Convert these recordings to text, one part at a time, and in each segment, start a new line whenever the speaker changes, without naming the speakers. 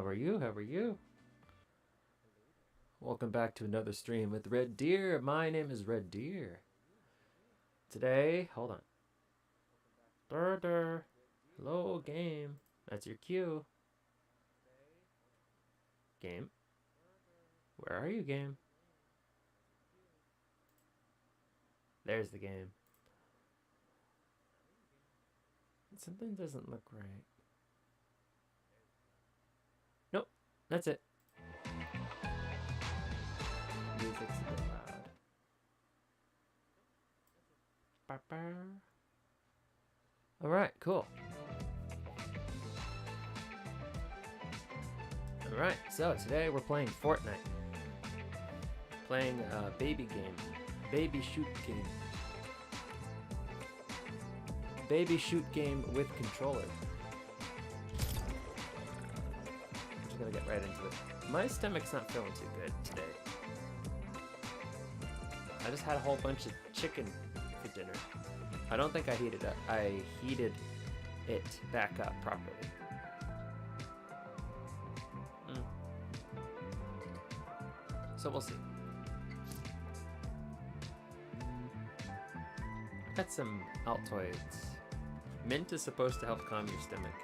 How are you? How are you? Welcome back to another stream with Red Deer. My name is Red Deer. Today, hold on. Durr. Hello, game. That's your cue. Game. Where are you, game? There's the game. Something doesn't look right. Nope, that's it. Music's a bit loud. Alright, cool. Alright, so today we're playing Fortnite. Playing a baby game. Baby shoot game. Baby shoot game with controller. I'm just gonna get right into it. My stomach's not feeling too good today. I just had a whole bunch of chicken for dinner. I don't think I heated it back up properly. So we'll see. I got some Altoids. Mint is supposed to help calm your stomach.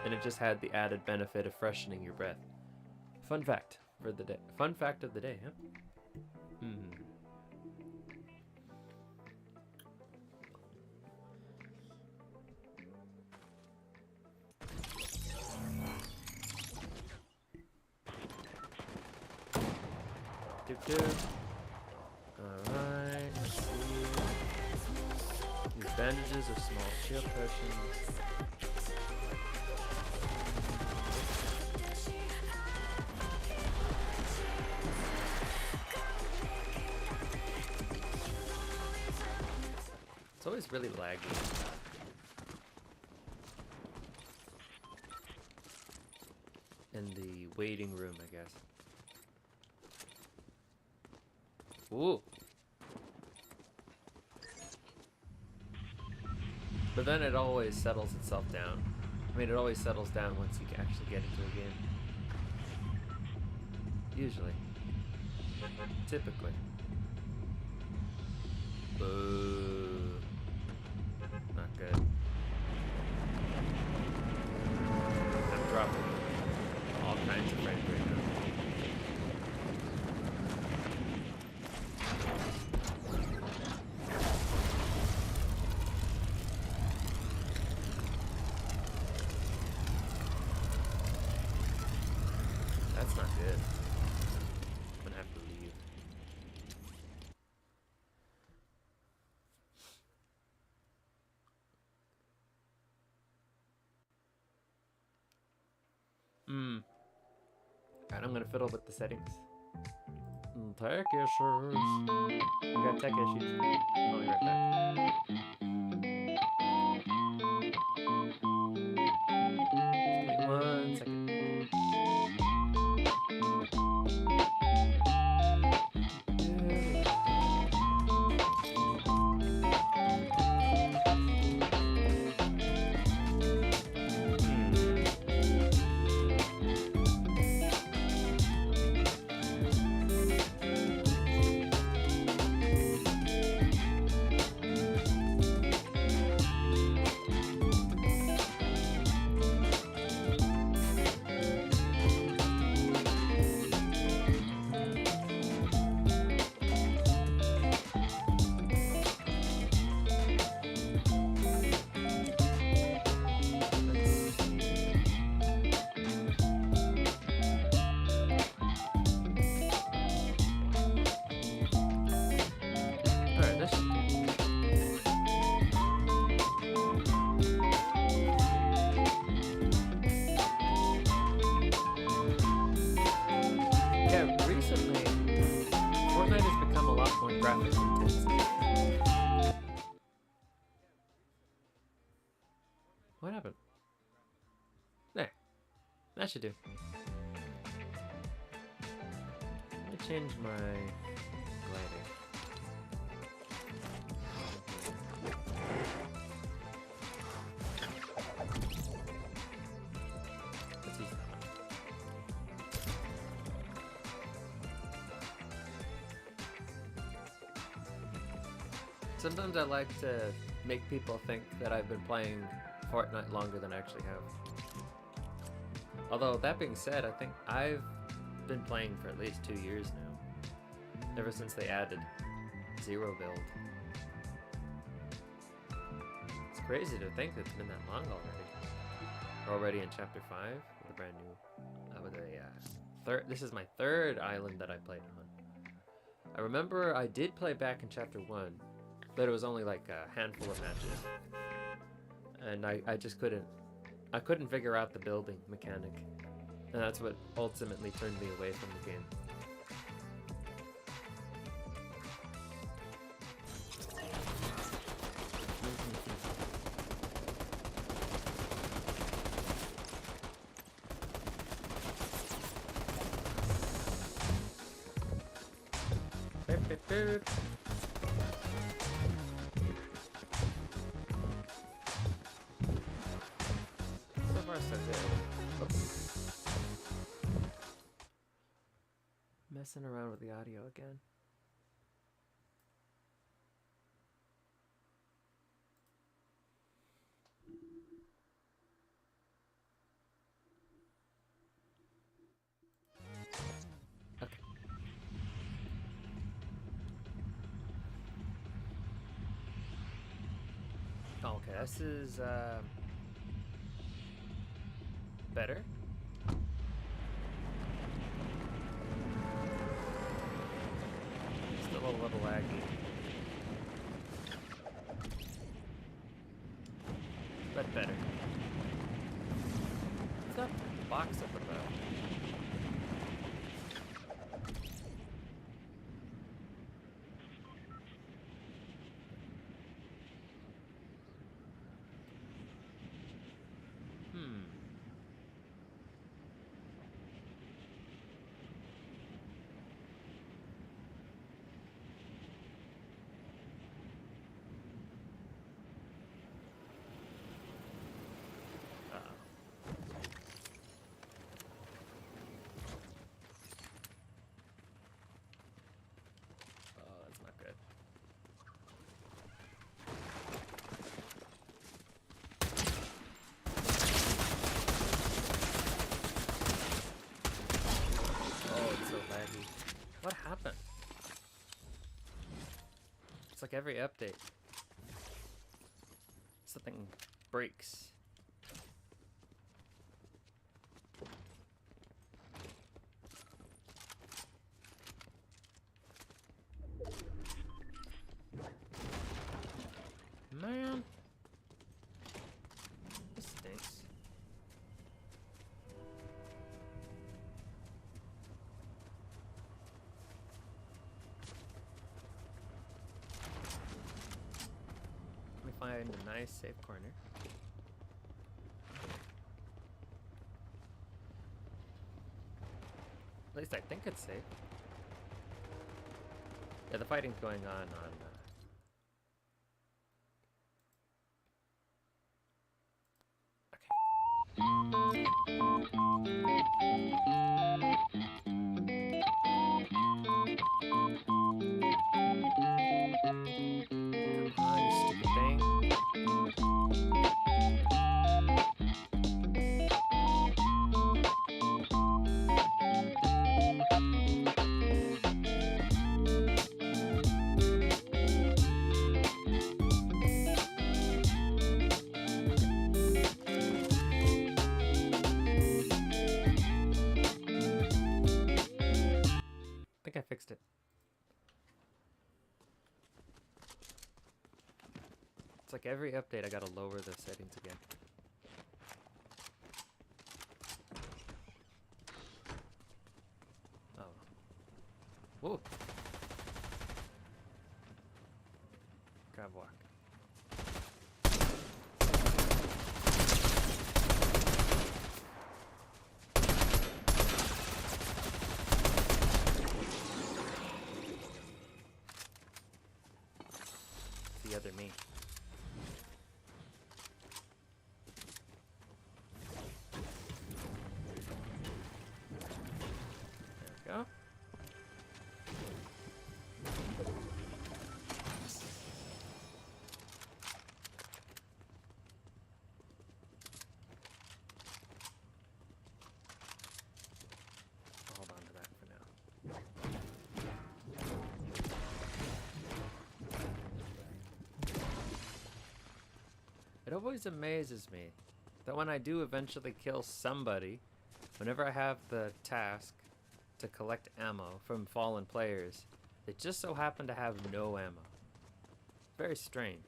And it just had the added benefit of freshening your breath. Fun fact for the day. Fun fact of the day, huh? Alright, let's see. These bandages are small shield potions. It's always really laggy. In the waiting room, I guess. Ooh. But then it always settles itself down. I mean, it always settles down once you actually get into a game. Usually. Typically. Boo. Not good. I'm dropping all kinds of frame right now. That's not good. I'm gonna have to leave. Alright, I'm gonna fiddle with the settings. Tech issues. We got tech issues. I'll be right back. Just give me 1 second. What happened? There. That should do. Let me change my glider. Sometimes I like to make people think that I've been playing Fortnite longer than I actually have. Although, that being said, I think I've been playing for at least 2 years now. Ever since they added Zero Build. It's crazy to think it's been that long already. We're already in Chapter 5 with a brand new... this is my third island that I played on. I remember I did play back in Chapter 1, but it was only like a handful of matches. And I just couldn't... I couldn't figure out the building mechanic. And that's what ultimately turned me away from the game. Boop. So far, so good. Oh. Messing around with the audio again. Okay, this is better. Still a little laggy, but better. What's that box up above? What happened? It's like every update, something breaks. Man, this stinks. Find a nice safe corner. At least I think it's safe. Yeah, the fighting's going on I think I fixed it. It's like every update I gotta lower the settings again. Oh. Whoa. Grab walk. The other me. There we go. It always amazes me that when I do eventually kill somebody, whenever I have the task to collect ammo from fallen players, they just so happen to have no ammo. Very strange.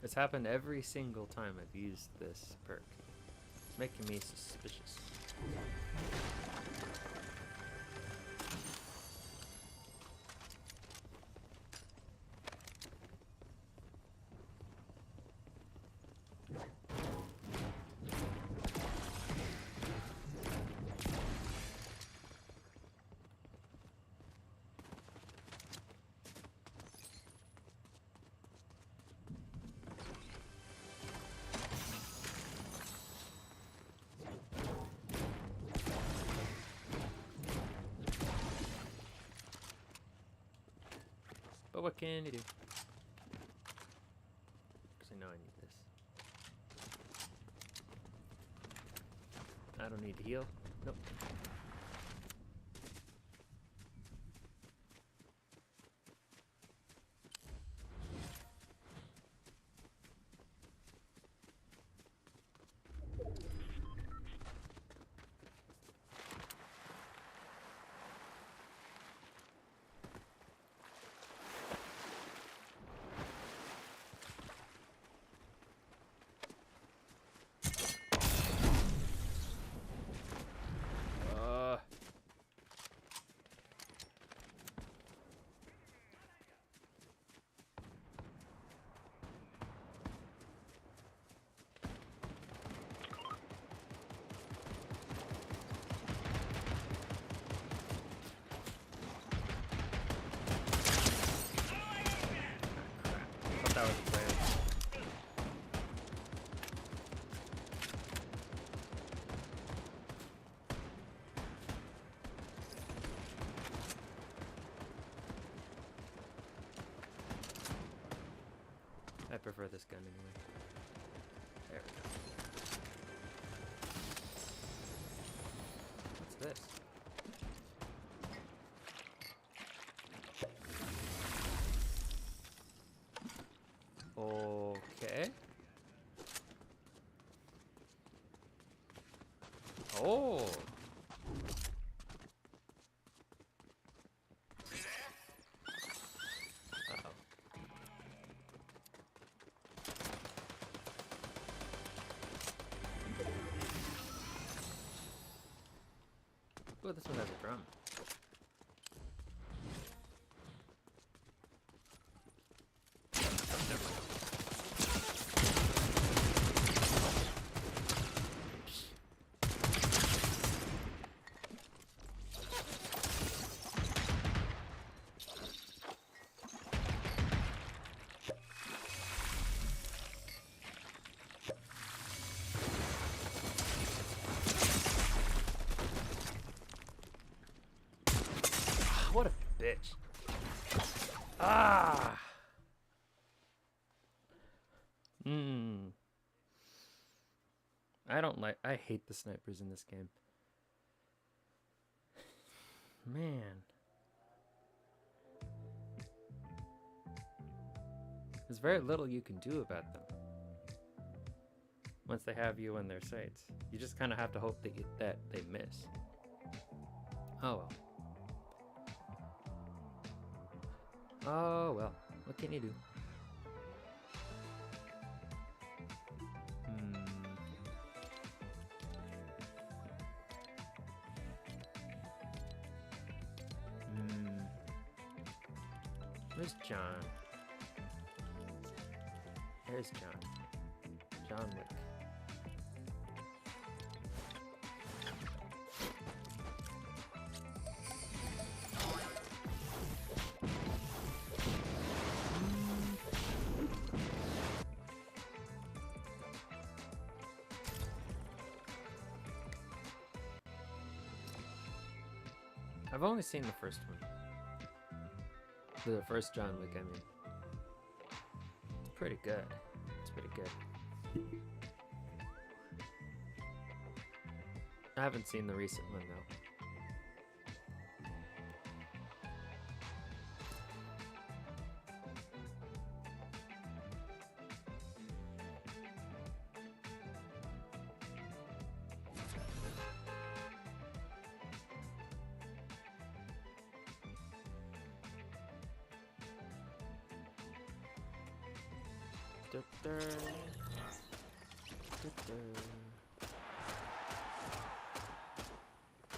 It's happened every single time I've used this perk. It's making me suspicious. But what can you do? Because I know I need this. I don't need to heal. Nope. That was the plan. I prefer this gun anyway. There we go. What's this? Okay. Oh. Uh-oh. Oh, this one has a drum. What a bitch. Ah. I hate the snipers in this game. Man. There's very little you can do about them. Once they have you in their sights. You just kind of have to hope that they miss. Oh well. Oh well, what can you do? Where's John? There's John. John Wick. I've only seen the first one. The first John Wick, I mean. It's pretty good. It's pretty good. I haven't seen the recent one though.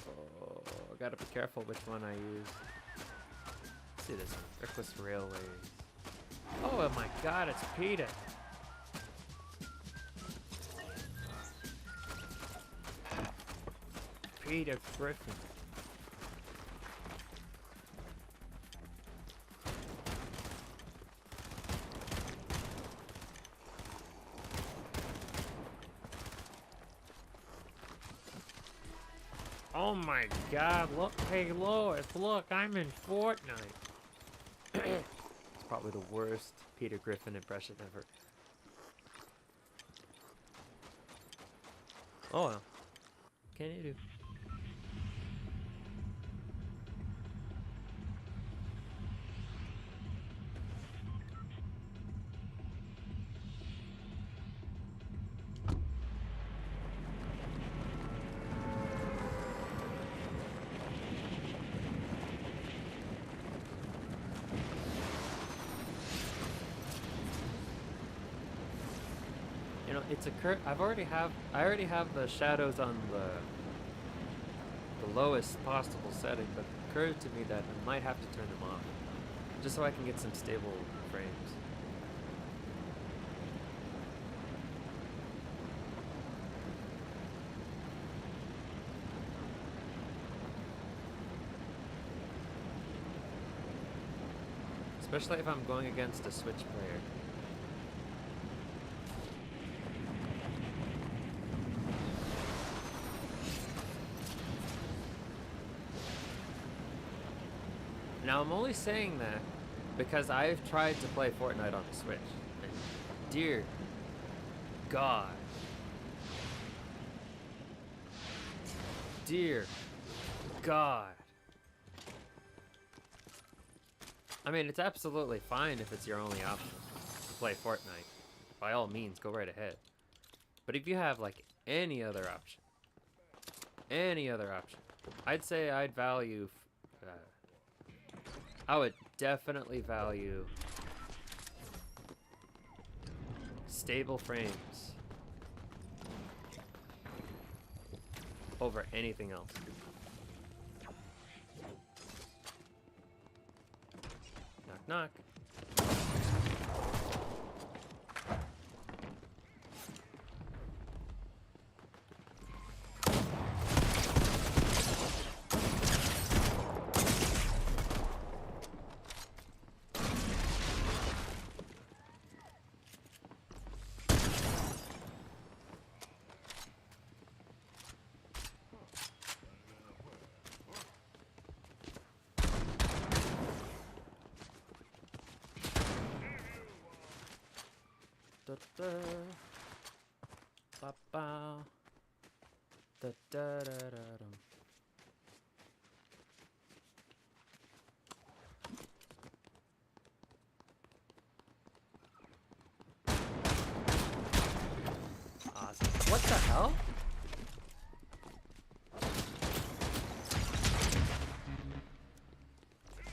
Oh, I gotta be careful which one I use. Let's see this one. Reckless Railways. Oh my god, it's Peter. Peter Griffin. Oh my god, look, hey Lois, look, I'm in Fortnite. It's probably the worst Peter Griffin impression ever. Oh well. What can you do? You know, it's I already have the shadows on the lowest possible setting, but it occurred to me that I might have to turn them off, just so I can get some stable frames. Especially if I'm going against a Switch player. Now, I'm only saying that because I've tried to play Fortnite on the Switch. And dear God. Dear God. I mean, it's absolutely fine if it's your only option to play Fortnite. By all means, go right ahead. But if you have, like, any other option, I'd say I'd value... I would definitely value stable frames over anything else. Knock, knock. Da da ba ba da da da da dum. Awesome. What the hell?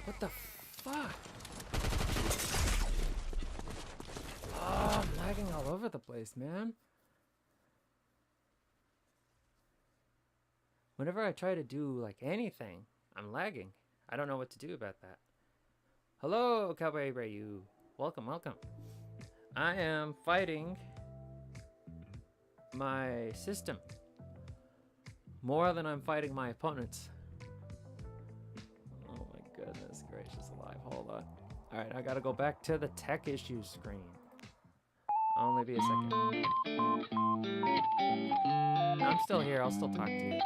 What the fuck? Oh, I'm lagging all over the place, man. Whenever I try to do, like, anything, I'm lagging. I don't know what to do about that. Hello, Cowboy Rayu. Welcome, welcome. I am fighting my system more than I'm fighting my opponents. Oh my goodness gracious alive. Hold on. Alright, I gotta go back to the tech issues screen. Only be a second. I'm still here. I'll still talk to you.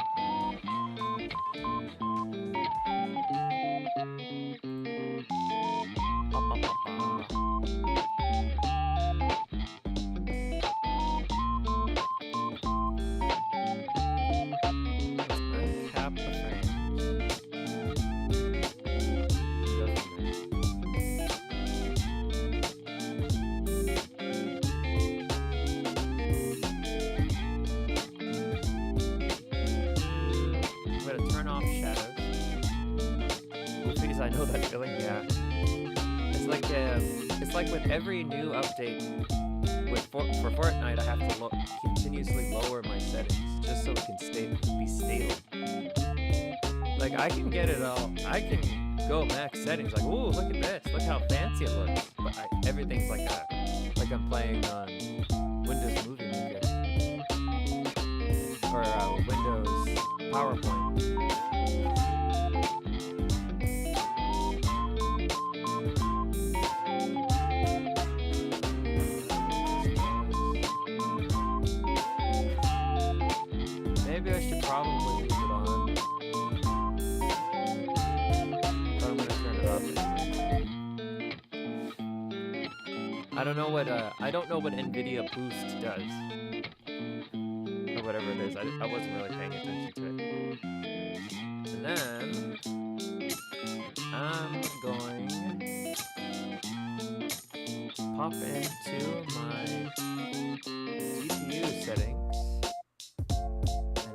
shadows. Oofies, I know that feeling. Yeah. It's like with every new update for Fortnite, I have to continuously lower my settings just so it can be stable. Like I can get it all. I can go max settings. Like, ooh, look at this. Look how fancy it looks. But everything's like I'm playing on Windows Movie Maker or Windows PowerPoint. Maybe I should probably leave it on. But I'm gonna turn it off anyway. I don't know what NVIDIA Boost does. Or whatever it is. I wasn't really paying attention to it. And then I'm going to pop into my GPU settings.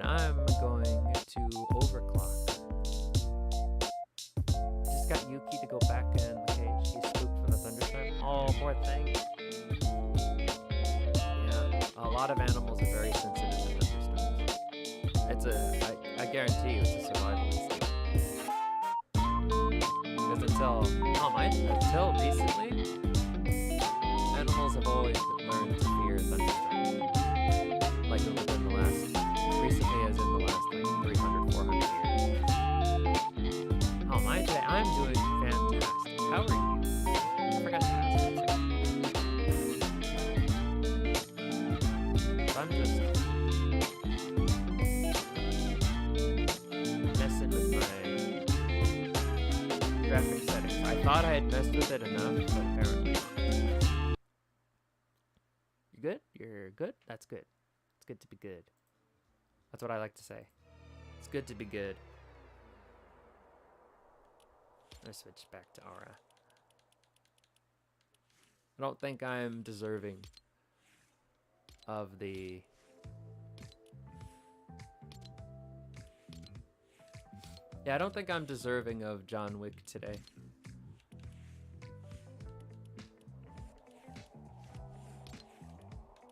I'm going to overclock. Just got Yuki to go back in the cage. He's spooked from the thunderstorm. Oh, poor thing. Yeah, a lot of animals are very sensitive to thunderstorms. I guarantee you it's a survival instinct. Because until recently, animals have always learned to fear thunderstorms. Like within the last recently as in the last like 300, 400 years. How am I today? I'm doing fantastic. How are you? I forgot to ask that. I'm just messing with my graphic settings. I thought I had messed with it enough, but apparently not. You good? You're good? That's good. It's good to be good. That's what I like to say. It's good to be good. Let's switch back to Aura. I don't think I'm deserving of the... Yeah, I don't think I'm deserving of John Wick today.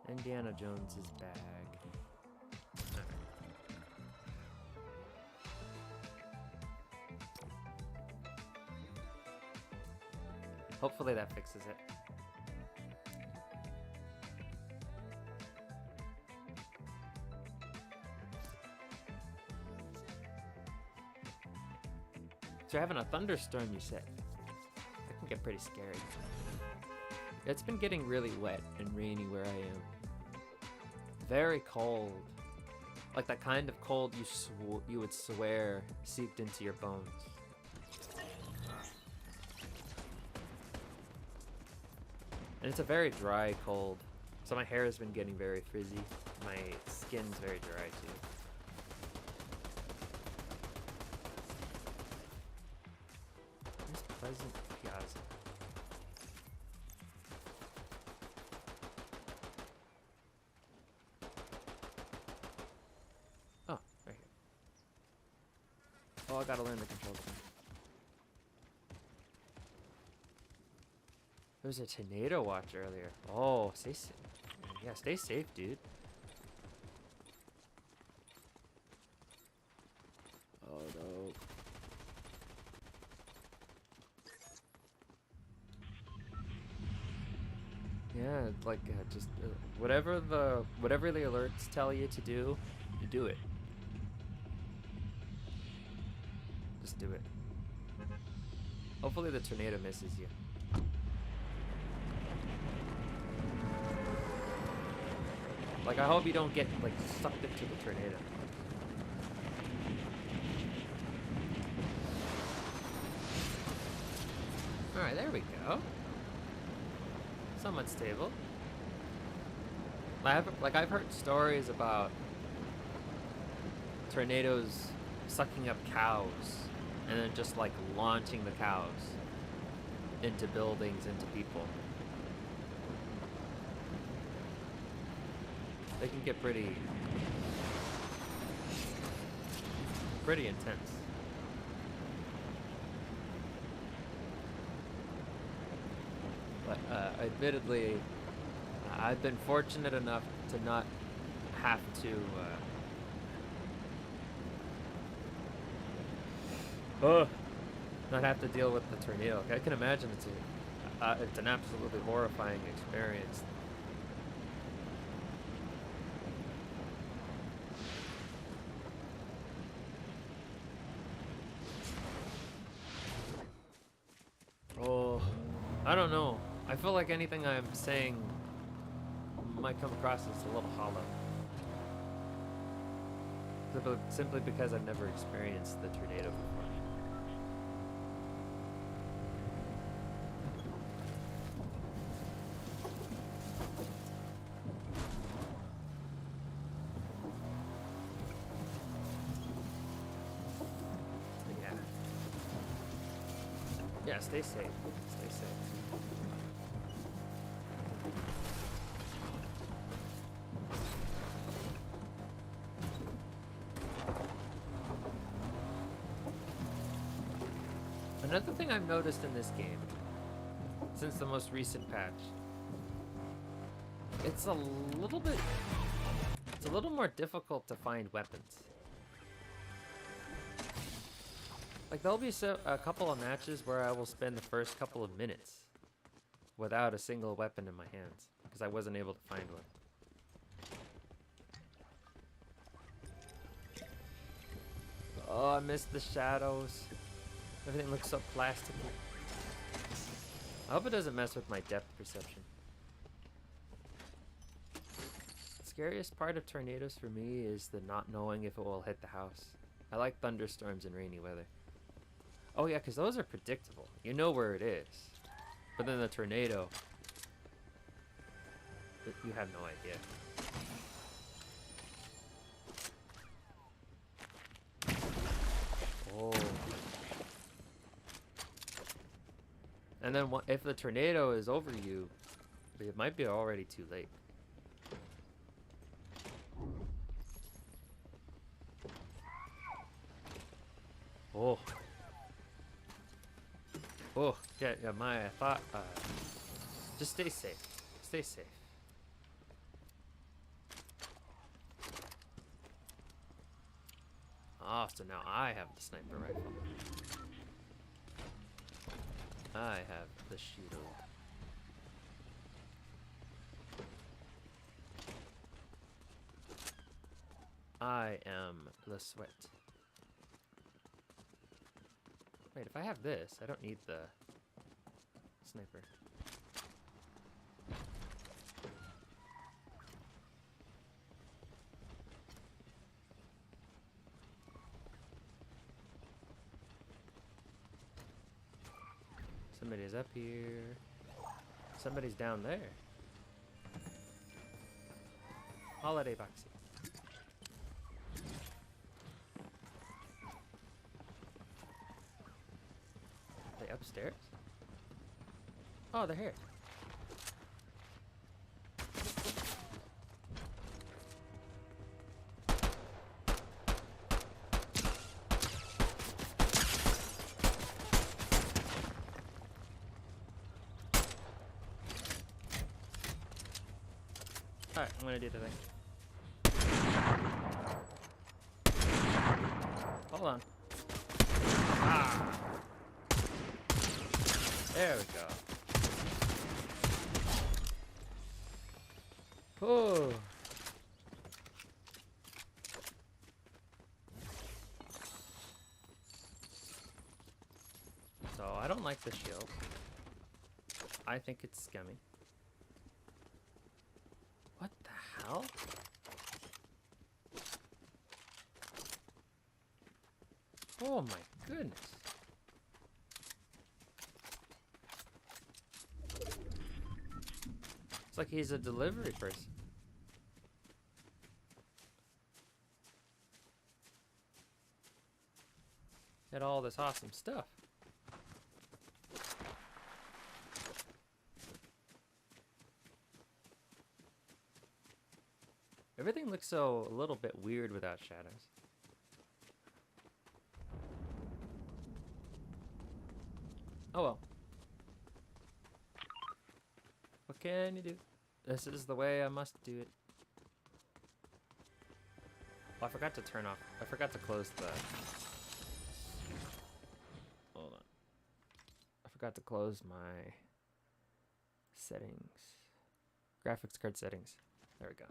Indiana Jones's bag. Hopefully that fixes it. So you're having a thunderstorm, you said. That can get pretty scary. It's been getting really wet and rainy where I am. Very cold. Like that kind of cold you would swear seeped into your bones. And it's a very dry cold. So my hair has been getting very frizzy. My skin's very dry too. Where's Pleasant Piazza? Oh, right here. Oh, I gotta learn the controls. There was a tornado watch earlier. Oh, stay safe. Yeah, stay safe, dude. Oh no. Yeah, like just whatever the alerts tell you to do, you do it. Just do it. Hopefully the tornado misses you. Like, I hope you don't get, like, sucked into the tornado. Alright, there we go. Somewhat stable. I've heard stories about tornadoes sucking up cows and then just, like, launching the cows into buildings, into people. They can get pretty intense. Admittedly, I've been fortunate enough to not have to not have to deal with the tornado. I can imagine it's an absolutely horrifying experience. Oh, I don't know. I feel like anything I'm saying might come across as a little hollow. Simply because I've never experienced the tornado before. Yeah, stay safe. Stay safe. Another thing I've noticed in this game, since the most recent patch, it's a little more difficult to find weapons. Like, there'll be a couple of matches where I will spend the first couple of minutes without a single weapon in my hands because I wasn't able to find one. Oh, I missed the shadows. Everything looks so plasticky. I hope it doesn't mess with my depth perception. The scariest part of tornadoes for me is the not knowing if it will hit the house. I like thunderstorms and rainy weather. Oh yeah, because those are predictable. You know where it is. But then the tornado, you have no idea. Oh. And then if the tornado is over you, it might be already too late. Oh. Oh, yeah, I thought, just stay safe. Stay safe. Oh, so now I have the sniper rifle. I have the shield. I am the sweat. Wait, if I have this, I don't need the sniper. Somebody's up here. Somebody's down there. Holiday boxing. Are they upstairs? Oh, they're here. Alright, I'm gonna do the thing. Hold on. Ah! There we go. Oh. So I don't like the shield. I think it's scummy. What the hell? Oh my goodness. It's like he's a delivery person. Had all this awesome stuff. Everything looks so a little bit weird without shadows. Oh well. What can you do? This is the way I must do it. Oh, I forgot to turn off. I forgot to close the... Hold on. I forgot to close my settings. Graphics card settings. There we go.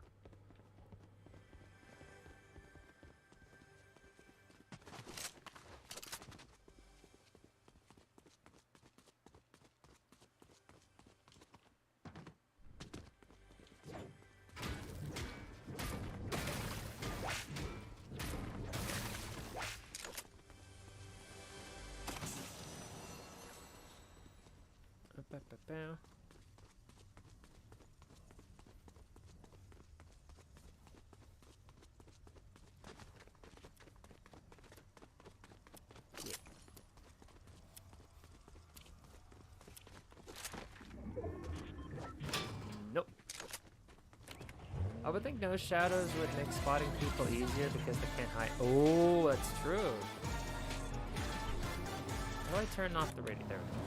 Nope. I would think no shadows would make spotting people easier because they can't hide. Oh, that's true. How do I turn off the radio? There we go.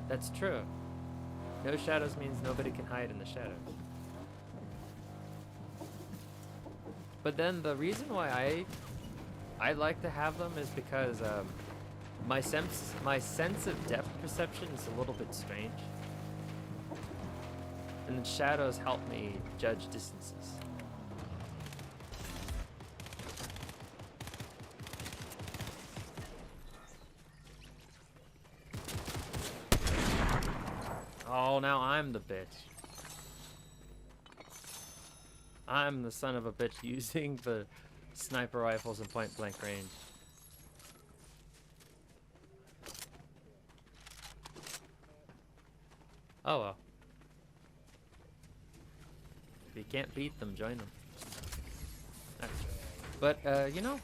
That's true. No shadows means nobody can hide in the shadows. But then the reason why I like to have them is because my sense of depth perception is a little bit strange. And the shadows help me judge distances. Oh, now I'm the bitch. I'm the son of a bitch using the sniper rifles in point blank range. Oh well. If you can't beat them, join them. That's right. But, you know,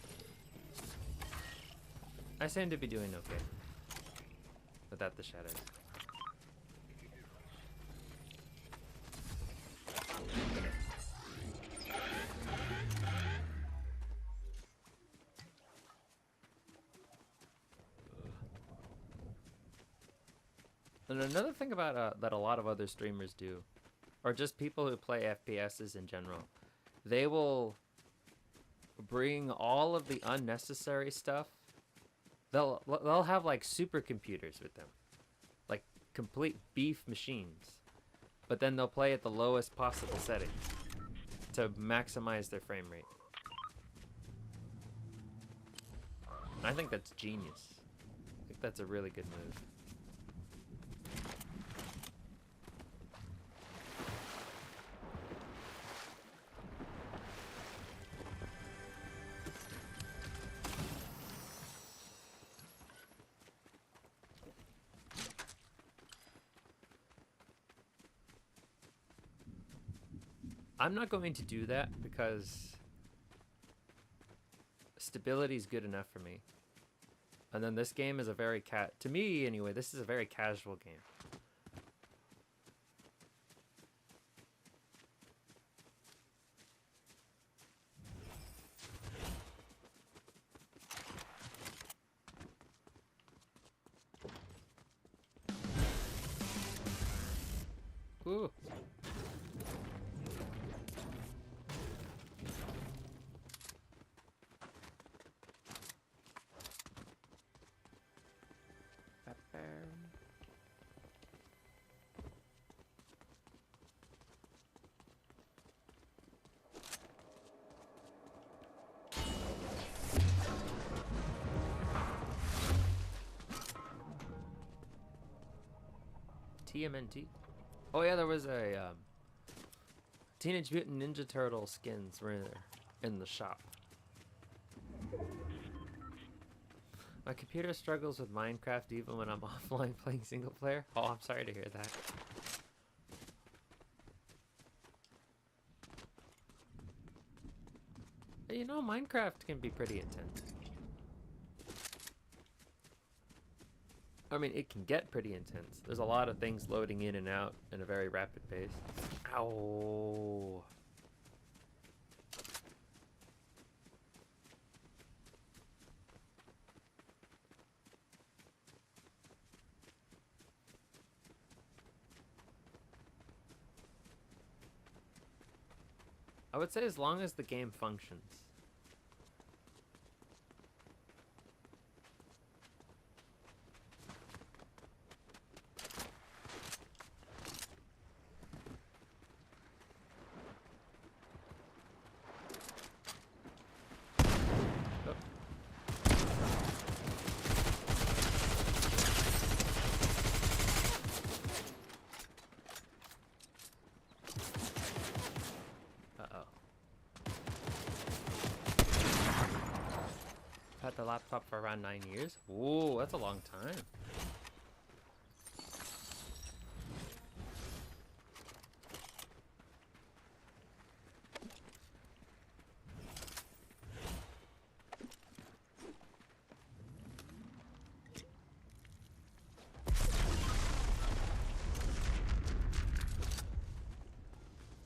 I seem to be doing okay. Without the shadows. And another thing about that a lot of other streamers do, or just people who play FPSs in general, they will bring all of the unnecessary stuff. They'll have like supercomputers with them, like complete beef machines, but then they'll play at the lowest possible settings to maximize their frame rate. I think that's genius. I think that's a really good move. I'm not going to do that because stability is good enough for me. And then this game is a very to me anyway, this is a very casual game. Ooh. TMNT. Oh yeah, there was a Teenage Mutant Ninja Turtle skins were in the shop. My computer struggles with Minecraft even when I'm offline playing single player. Oh, I'm sorry to hear that. But you know, Minecraft can be pretty intense. I mean, it can get pretty intense. There's a lot of things loading in and out in a very rapid pace. Ow. I would say as long as the game functions. Had the laptop for around 9 years. Ooh, that's a long time.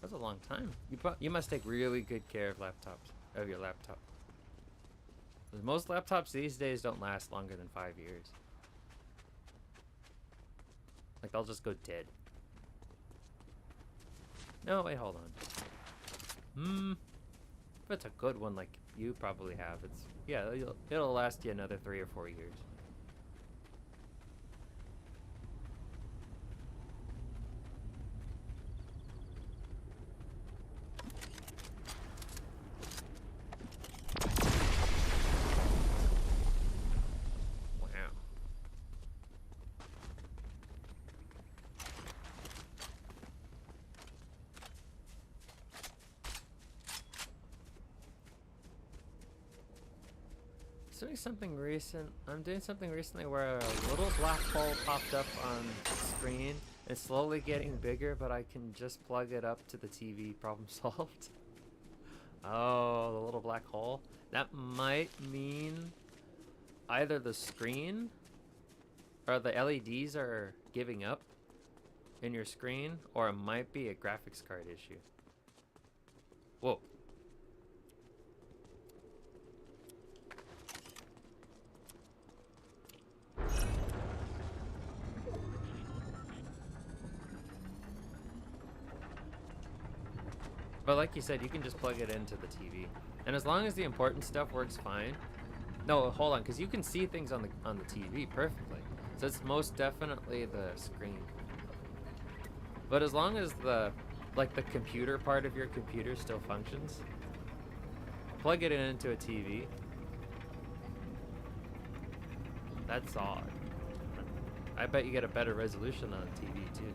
That's a long time. You must take really good care of your laptop. Most laptops these days don't last longer than 5 years. Like, they'll just go dead. No, wait, hold on. If it's a good one like you probably have, it'll last you another 3 or 4 years. I'm doing something recently where a little black hole popped up on the screen. It's slowly getting bigger, but I can just plug it up to the TV. Problem solved. Oh, the little black hole. That might mean either the screen or the LEDs are giving up in your screen, or it might be a graphics card issue. Whoa. But like you said, you can just plug it into the TV, and as long as the important stuff works fine. No, hold on, because you can see things on the TV perfectly, so it's most definitely the screen. But as long as the computer part of your computer still functions, plug it into a TV. That's odd. I bet you get a better resolution on a TV too.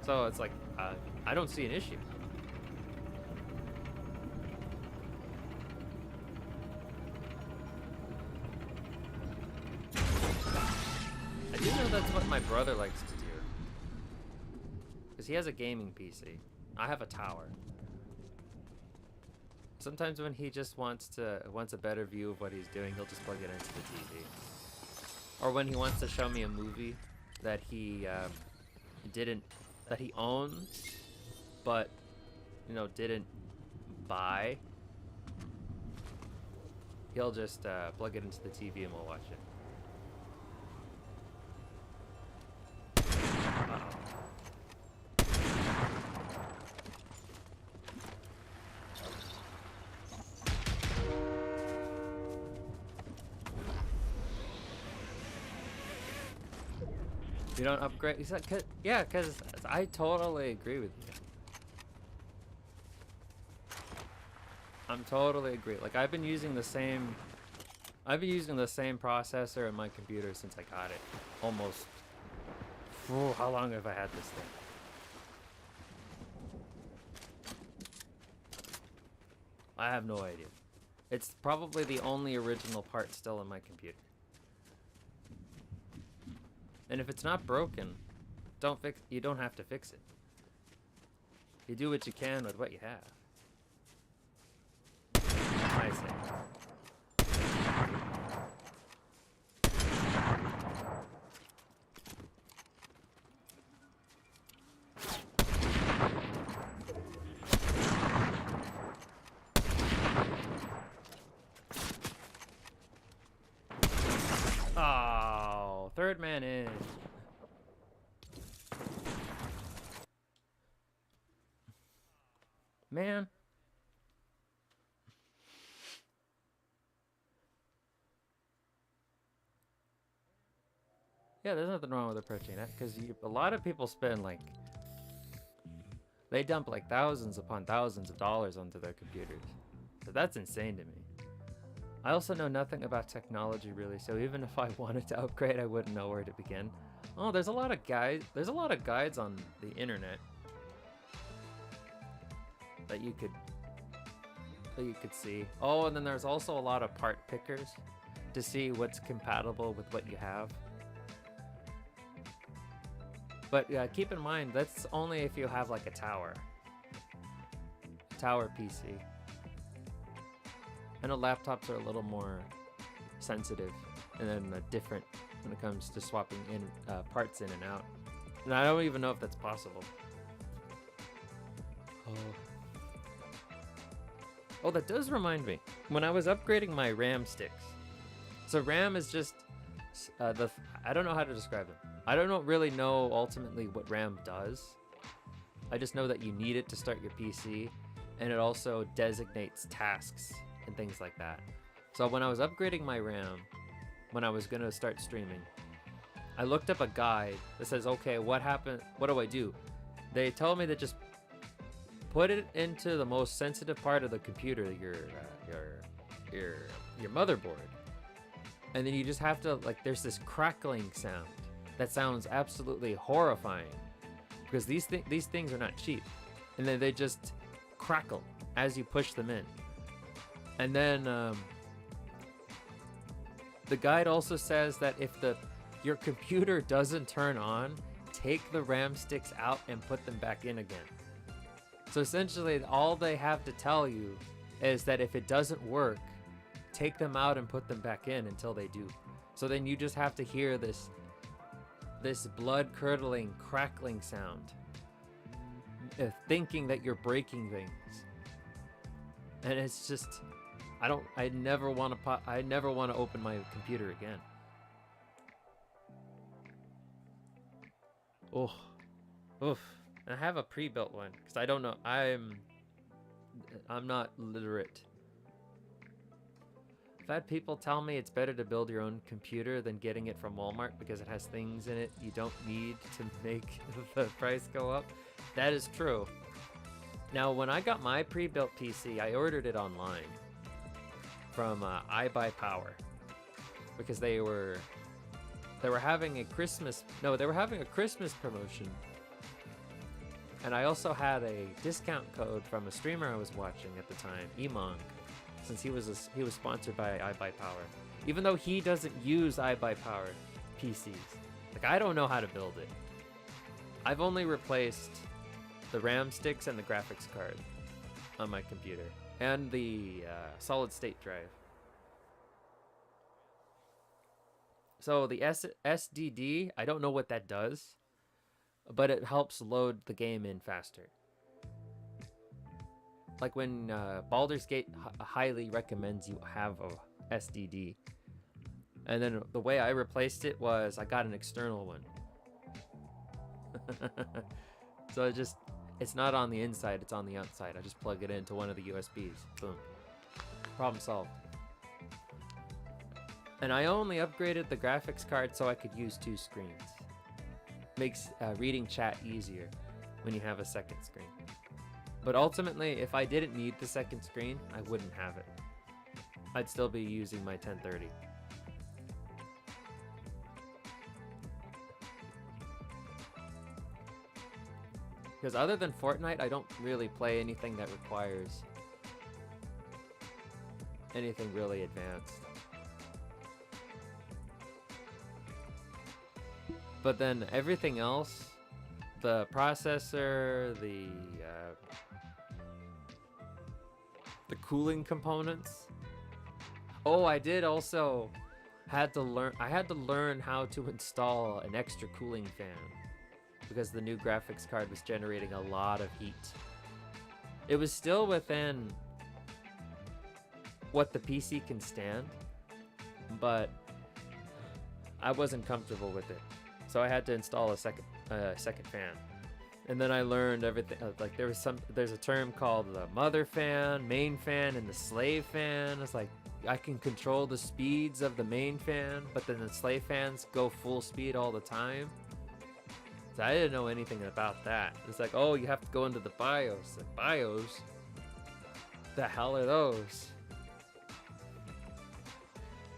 So it's like, I don't see an issue. I do know that's what my brother likes to do. Because he has a gaming PC. I have a tower. Sometimes when he just wants a better view of what he's doing, he'll just plug it into the TV. Or when he wants to show me a movie that he owns, but didn't buy, he'll just plug it into the TV and we'll watch it. You don't upgrade? He said, yeah, because I totally agree with you. I'm totally agree. Like, I've been using the same processor in my computer since I got it. Almost. How long have I had this thing? I have no idea. It's probably the only original part still in my computer. And if it's not broken, you don't have to fix it. You do what you can with what you have. I say. Oh, third man in. Man. Yeah, there's nothing wrong with approaching that, because a lot of people spend like, they dump like thousands upon thousands of dollars onto their computers. So that's insane to me. I also know nothing about technology really, so even if I wanted to upgrade, I wouldn't know where to begin. Oh, there's a lot of guides on the internet that you could see. Oh, and then there's also a lot of part pickers to see what's compatible with what you have. But keep in mind, that's only if you have like a tower PC. I know laptops are a little more sensitive and then different when it comes to swapping in parts in and out. And I don't even know if that's possible. Oh, that does remind me. When I was upgrading my RAM sticks, so RAM is just I don't know how to describe it. I don't really know ultimately what RAM does. I just know that you need it to start your PC, and it also designates tasks and things like that. So when I was upgrading my RAM, when I was gonna start streaming, I looked up a guide that says, okay, what do I do? They told me to just put it into the most sensitive part of the computer, your motherboard. And then you just have to, like, there's this crackling sound that sounds absolutely horrifying, because these things are not cheap, and then they just crackle as you push them in. And then the guide also says that if your computer doesn't turn on, take the RAM sticks out and put them back in again. So essentially, all they have to tell you is that if it doesn't work, take them out and put them back in until they do. So then you just have to hear this blood-curdling, crackling sound, thinking that you're breaking things. And it's just, I never want to open my computer again. Oh, oof. I have a pre-built one because I don't know. I'm not literate. I've had people tell me it's better to build your own computer than getting it from Walmart because it has things in it you don't need to make the price go up. That is true. Now, when I got my pre-built PC, I ordered it online from iBuyPower because they were having a Christmas promotion. And I also had a discount code from a streamer I was watching at the time, Emong, since he was sponsored by iBuyPower. Even though he doesn't use iBuyPower PCs. Like, I don't know how to build it. I've only replaced the RAM sticks and the graphics card on my computer, and the solid state drive. So the SDD, I don't know what that does, but it helps load the game in faster. Like when Baldur's Gate highly recommends you have a SDD. And then the way I replaced it was I got an external one. So it's not on the inside, it's on the outside. I just plug it into one of the USBs. Boom. Problem solved. And I only upgraded the graphics card so I could use 2 screens. Makes reading chat easier when you have a second screen. But ultimately, if I didn't need the second screen, I wouldn't have it. I'd still be using my 1030. Because other than Fortnite, I don't really play anything that requires anything really advanced. But then everything else, the processor, the cooling components. Oh, I did also had to learn how to install an extra cooling fan because the new graphics card was generating a lot of heat. It was still within what the PC can stand, but I wasn't comfortable with it. So I had to install a second fan. And then I learned everything. Like there's a term called the mother fan, main fan, and the slave fan. It's like I can control the speeds of the main fan, but then the slave fans go full speed all the time. So I didn't know anything about that. It's like, oh, you have to go into the BIOS. Like, BIOS? The hell are those?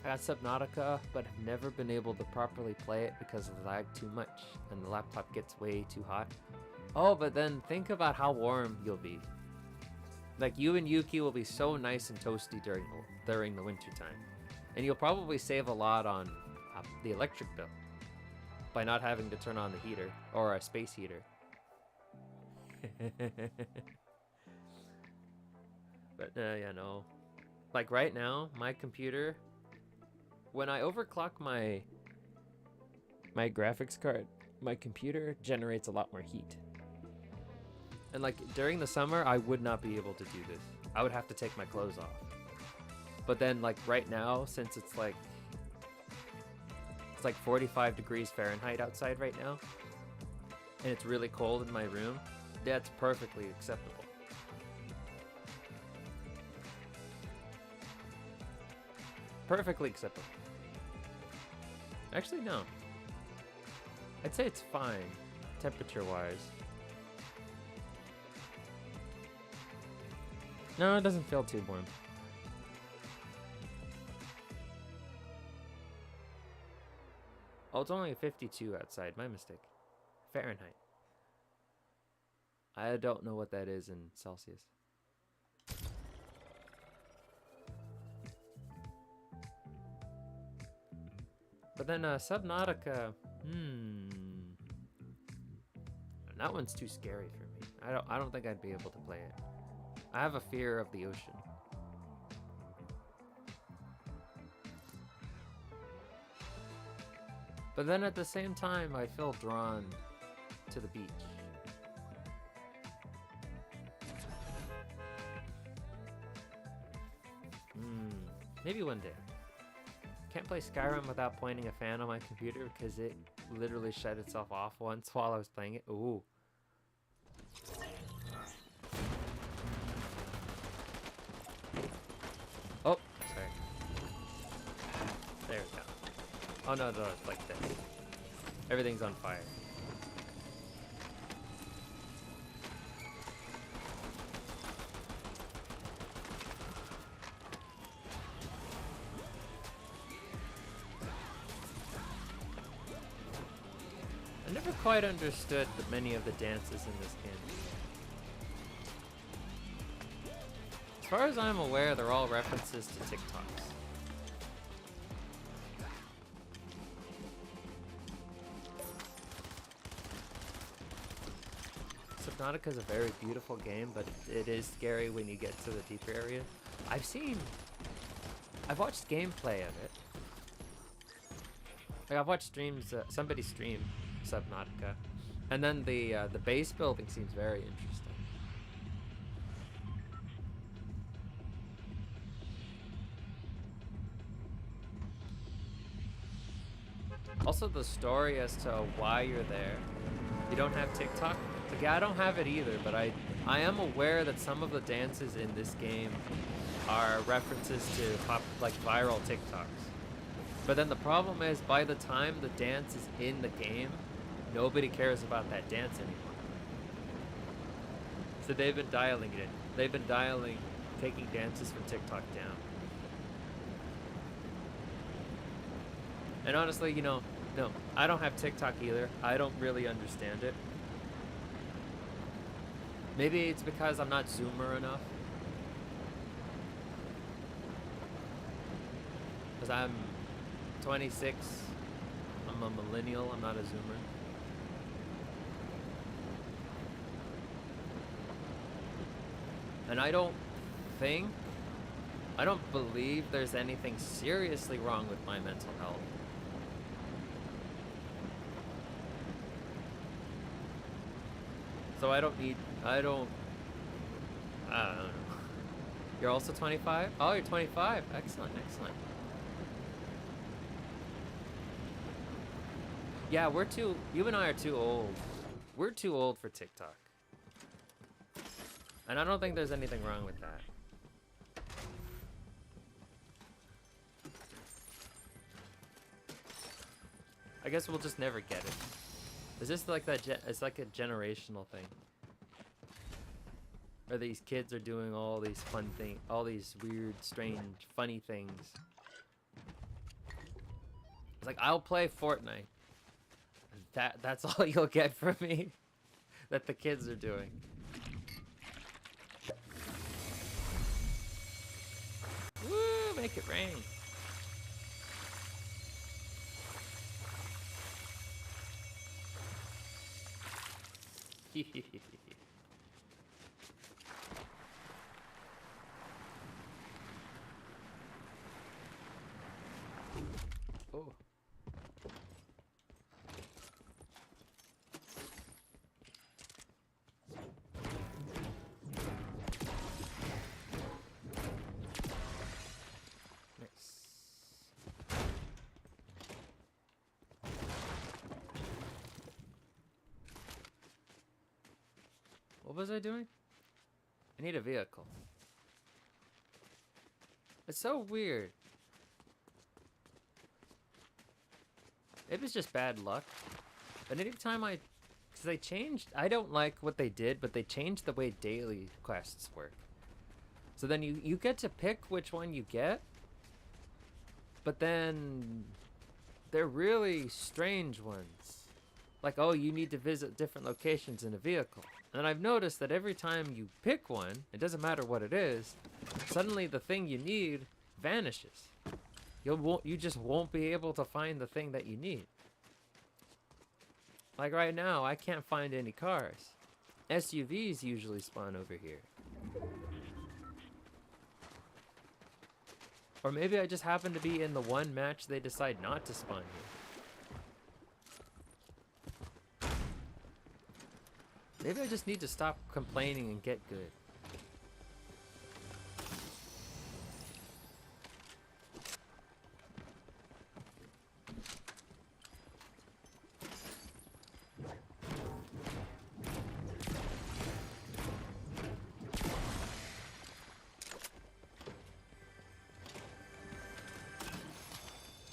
I got Subnautica, but have never been able to properly play it because it lagged too much and the laptop gets way too hot. Oh, but then think about how warm you'll be. Like, you and Yuki will be so nice and toasty during the winter time. And you'll probably save a lot on the electric bill by not having to turn on the heater or a space heater. But yeah, no. Like right now, my computer, when I overclock my graphics card, my computer generates a lot more heat. And like during the summer, I would not be able to do this. I would have to take my clothes off. But then like right now, since it's like 45 degrees Fahrenheit outside right now, and it's really cold in my room, that's perfectly acceptable. Perfectly acceptable. Actually, no. I'd say it's fine, temperature-wise. No, it doesn't feel too warm. Oh, it's only 52 outside. My mistake. Fahrenheit. I don't know what that is in Celsius. But then Subnautica, that one's too scary for me. I don't think I'd be able to play it. I have a fear of the ocean. But then at the same time, I feel drawn to the beach. Maybe one day. Can't play Skyrim without pointing a fan on my computer because it literally shut itself off once while I was playing it. Ooh. Oh, sorry. There we go. Oh no, it's like this. Everything's on fire. I never quite understood many of the dances in this game. As far as I'm aware, they're all references to TikToks. Subnautica is a very beautiful game, but it is scary when you get to the deeper area. I've watched gameplay of it. Like I've watched streams, somebody stream Subnautica, and then the base building seems very interesting. Also, the story as to why you're there. You don't have TikTok? Like, yeah, I don't have it either, but I am aware that some of the dances in this game are references to viral TikToks. But then the problem is, by the time the dance is in the game, nobody cares about that dance anymore. So they've been dialing it in. They've been taking dances from TikTok down. And honestly, no, I don't have TikTok either. I don't really understand it. Maybe it's because I'm not Zoomer enough. Because I'm 26. I'm a millennial. I'm not a Zoomer. And I don't believe there's anything seriously wrong with my mental health. So I don't know. You're also 25? Oh, you're 25. Excellent, excellent. Yeah, you and I are too old We're too old for TikTok. And I don't think there's anything wrong with that. I guess we'll just never get it. Is this like that? It's like a generational thing. Or these kids are doing all these fun things, all these weird, strange, funny things. It's like, I'll play Fortnite. That's all you'll get from me. That the kids are doing. Woo! Make it rain. Oh. Nice. What was I doing? I need a vehicle. It's so weird. Maybe it's just bad luck. But anytime because they changed, I don't like what they did, but they changed the way daily quests work. So then you get to pick which one you get, but then they're really strange ones. Like, oh, you need to visit different locations in a vehicle. And I've noticed that every time you pick one, it doesn't matter what it is, suddenly the thing you need vanishes. You just won't be able to find the thing that you need. Like right now, I can't find any cars. SUVs usually spawn over here. Or maybe I just happen to be in the one match they decide not to spawn here. Maybe I just need to stop complaining and get good.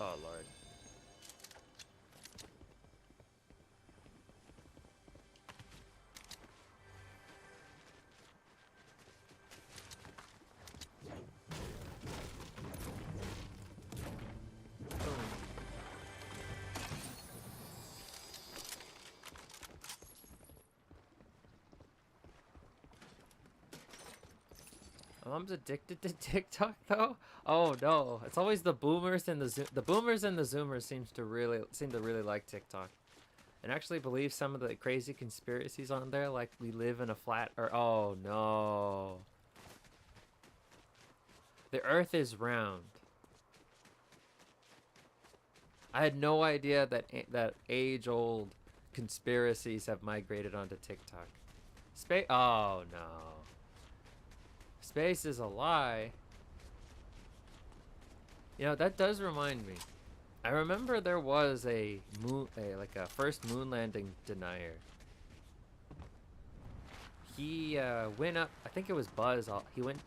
Oh, Lord. My mom's addicted to TikTok though. Oh no, it's always the boomers and the boomers and the zoomers seem to really like TikTok, and actually believe some of the crazy conspiracies on there, like we live in a flat or oh no, the Earth is round. I had no idea that age-old conspiracies have migrated onto TikTok. Oh no. Space is a lie. You know, that does remind me. I remember there was a first moon landing denier. He went up. I think it was Buzz. He went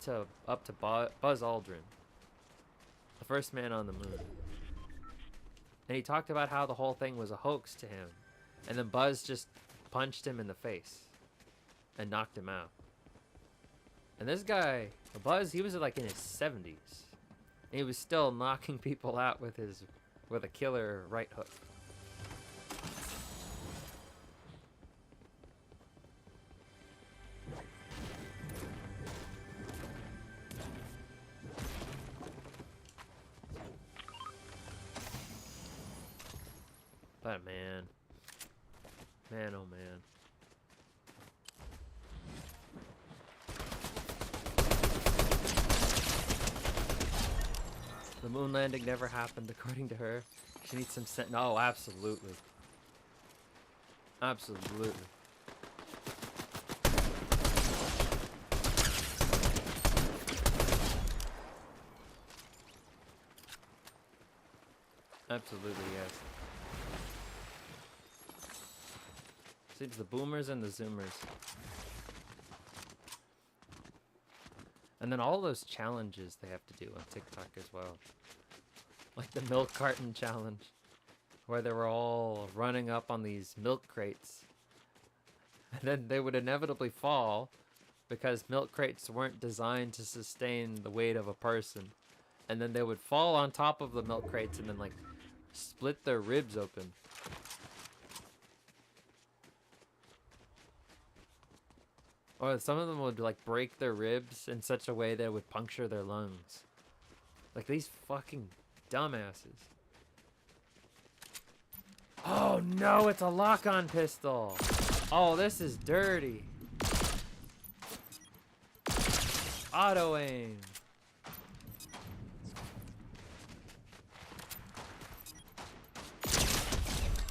up to Buzz Aldrin, the first man on the moon, and he talked about how the whole thing was a hoax to him, and then Buzz just punched him in the face and knocked him out. And this guy, Buzz, he was like in his 70s. And he was still knocking people out with a killer right hook. But man, oh man. The moon landing never happened, according to her. She needs some sense. No, absolutely. Absolutely. Absolutely, yes. Seems the boomers and the zoomers. And then all those challenges they have to do on TikTok as well. Like the milk carton challenge, where they were all running up on these milk crates. And then they would inevitably fall because milk crates weren't designed to sustain the weight of a person. And then they would fall on top of the milk crates and then like split their ribs open. Or some of them would like break their ribs in such a way that it would puncture their lungs. Like these fucking dumbasses. Oh no, it's a lock-on pistol. Oh, this is dirty. Auto aim.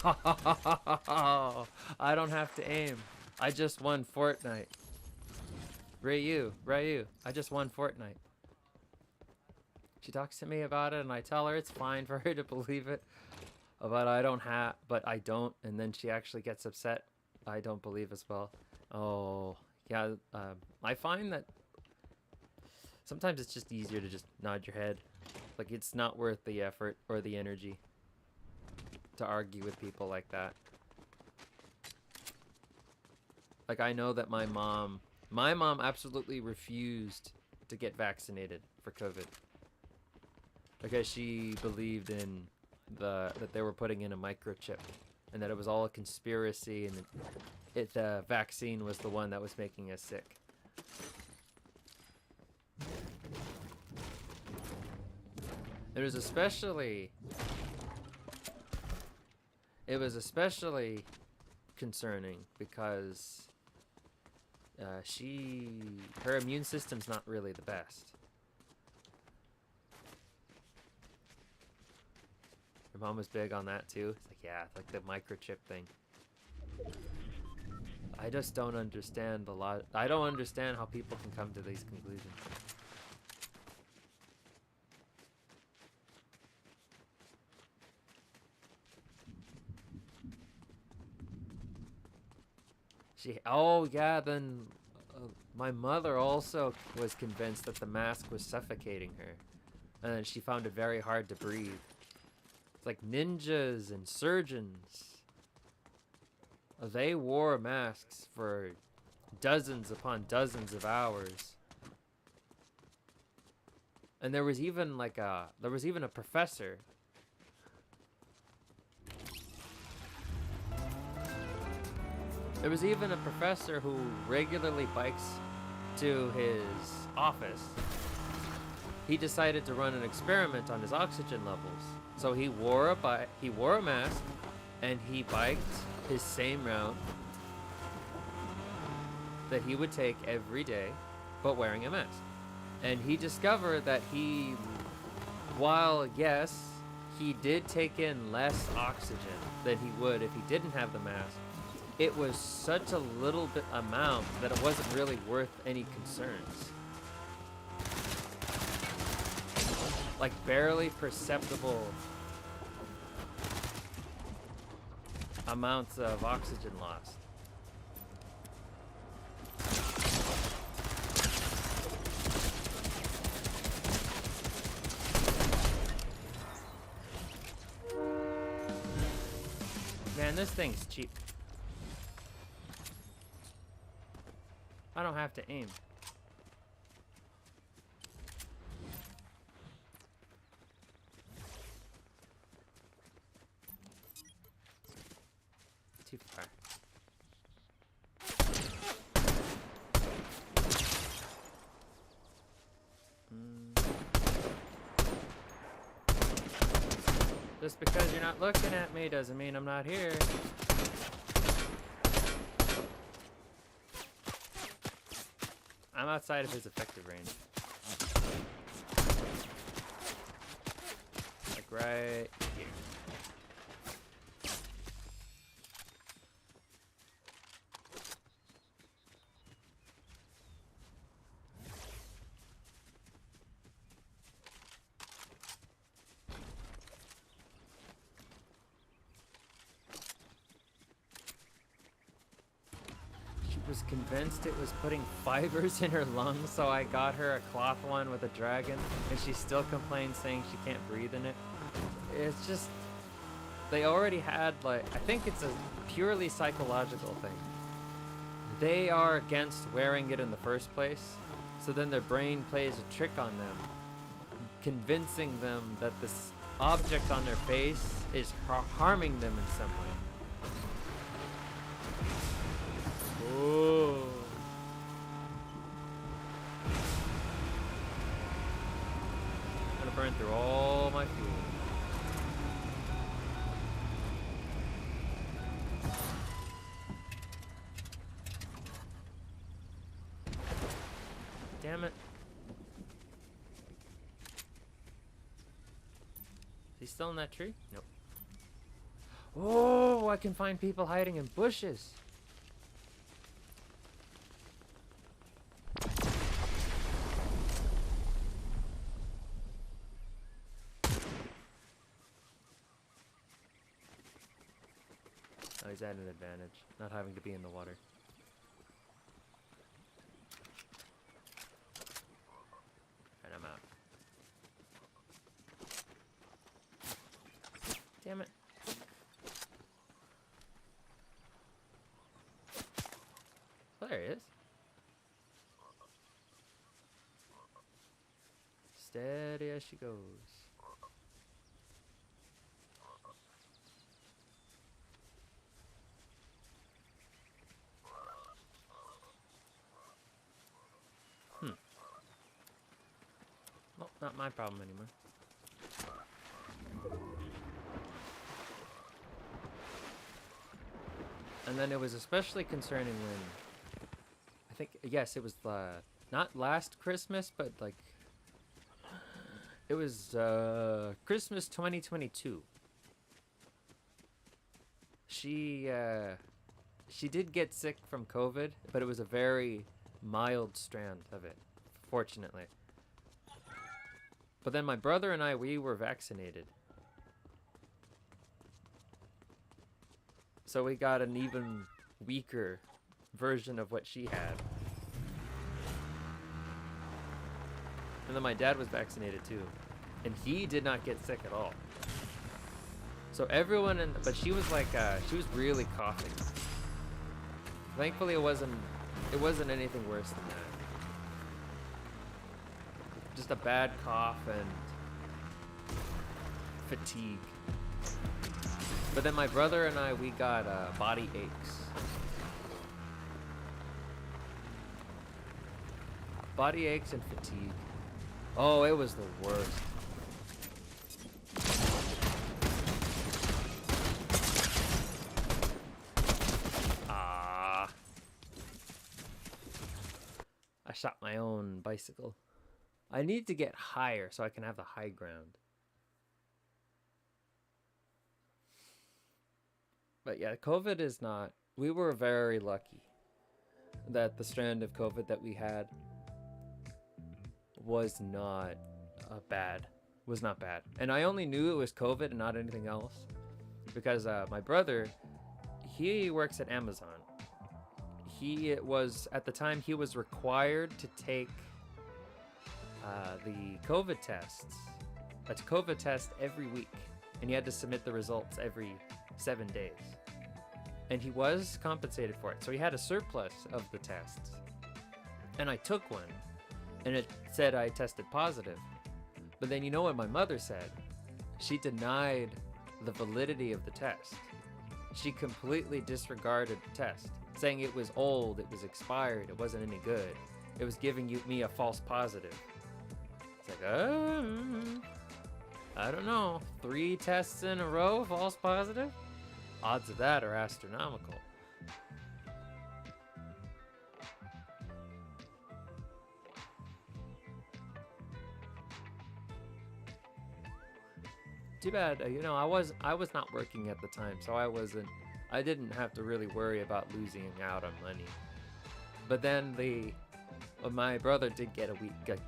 I don't have to aim. I just won Fortnite. Ryu, I just won Fortnite. She talks to me about it and I tell her it's fine for her to believe it. But I don't, and then she actually gets upset. I don't believe as well. Oh, yeah, I find that sometimes it's just easier to just nod your head. Like, it's not worth the effort or the energy to argue with people like that. Like, I know that my mom absolutely refused to get vaccinated for COVID. Because she believed in that they were putting in a microchip and that it was all a conspiracy and the vaccine was the one that was making us sick. It was especially concerning because her immune system's not really the best. Her mom was big on that too. It's like, yeah, it's like the microchip thing. I just don't understand I don't understand how people can come to these conclusions. Oh yeah, then my mother also was convinced that the mask was suffocating her. And then she found it very hard to breathe. It's like ninjas and surgeons. They wore masks for dozens upon dozens of hours. And there was even a professor. There was even a professor who regularly bikes to his office. He decided to run an experiment on his oxygen levels. So he wore a mask and he biked his same route that he would take every day, but wearing a mask. And he discovered that while yes, he did take in less oxygen than he would if he didn't have the mask, it was such a little bit amount that it wasn't really worth any concerns. Like barely perceptible amounts of oxygen lost. Man, this thing's cheap. I don't have to aim. Too far. Just because you're not looking at me doesn't mean I'm not here. I'm outside of his effective range. Like right here. was convinced it was putting fibers in her lungs, so I got her a cloth one with a dragon, and she still complains saying she can't breathe in it. It's just, they already had, like, I think it's a purely psychological thing. They are against wearing it in the first place, so then their brain plays a trick on them, convincing them that this object on their face is harming them in some way. Oh. I'm gonna burn through all my fuel. Damn it. Is he still in that tree? Nope. Oh, I can find people hiding in bushes. Oh, he's at an advantage, not having to be in the water. And I'm out. Damn it. Oh, there he is. Steady as she goes. Well, not my problem anymore. And then it was especially concerning when, I think, yes, it was not last Christmas, but like, it was Christmas 2022. She did get sick from COVID, but it was a very mild strand of it, fortunately. But then my brother and I, we were vaccinated. So we got an even weaker version of what she had. And then my dad was vaccinated too. And he did not get sick at all. So everyone but she was like, she was really coughing. Thankfully it wasn't anything worse than that. Just a bad cough and fatigue. But then my brother and I, we got body aches. Body aches and fatigue. Oh, it was the worst. Ah. I shot my own bicycle. I need to get higher so I can have the high ground. But yeah, COVID is not... We were very lucky that the strand of COVID that we had was not bad. And I only knew it was COVID and not anything else because my brother, he works at Amazon. At the time, he was required to take the COVID tests. A COVID test every week. And he had to submit the results every 7 days. And he was compensated for it. So he had a surplus of the tests. And I took one. And it said I tested positive. But then you know what my mother said? She denied the validity of the test. She completely disregarded the test. Saying it was old, it was expired, it wasn't any good. It was giving me a false positive. It's like, I don't know. 3 tests in a row, false positive? Odds of that are astronomical. Too bad, I was not working at the time, so I didn't have to really worry about losing out on money. But then my brother did get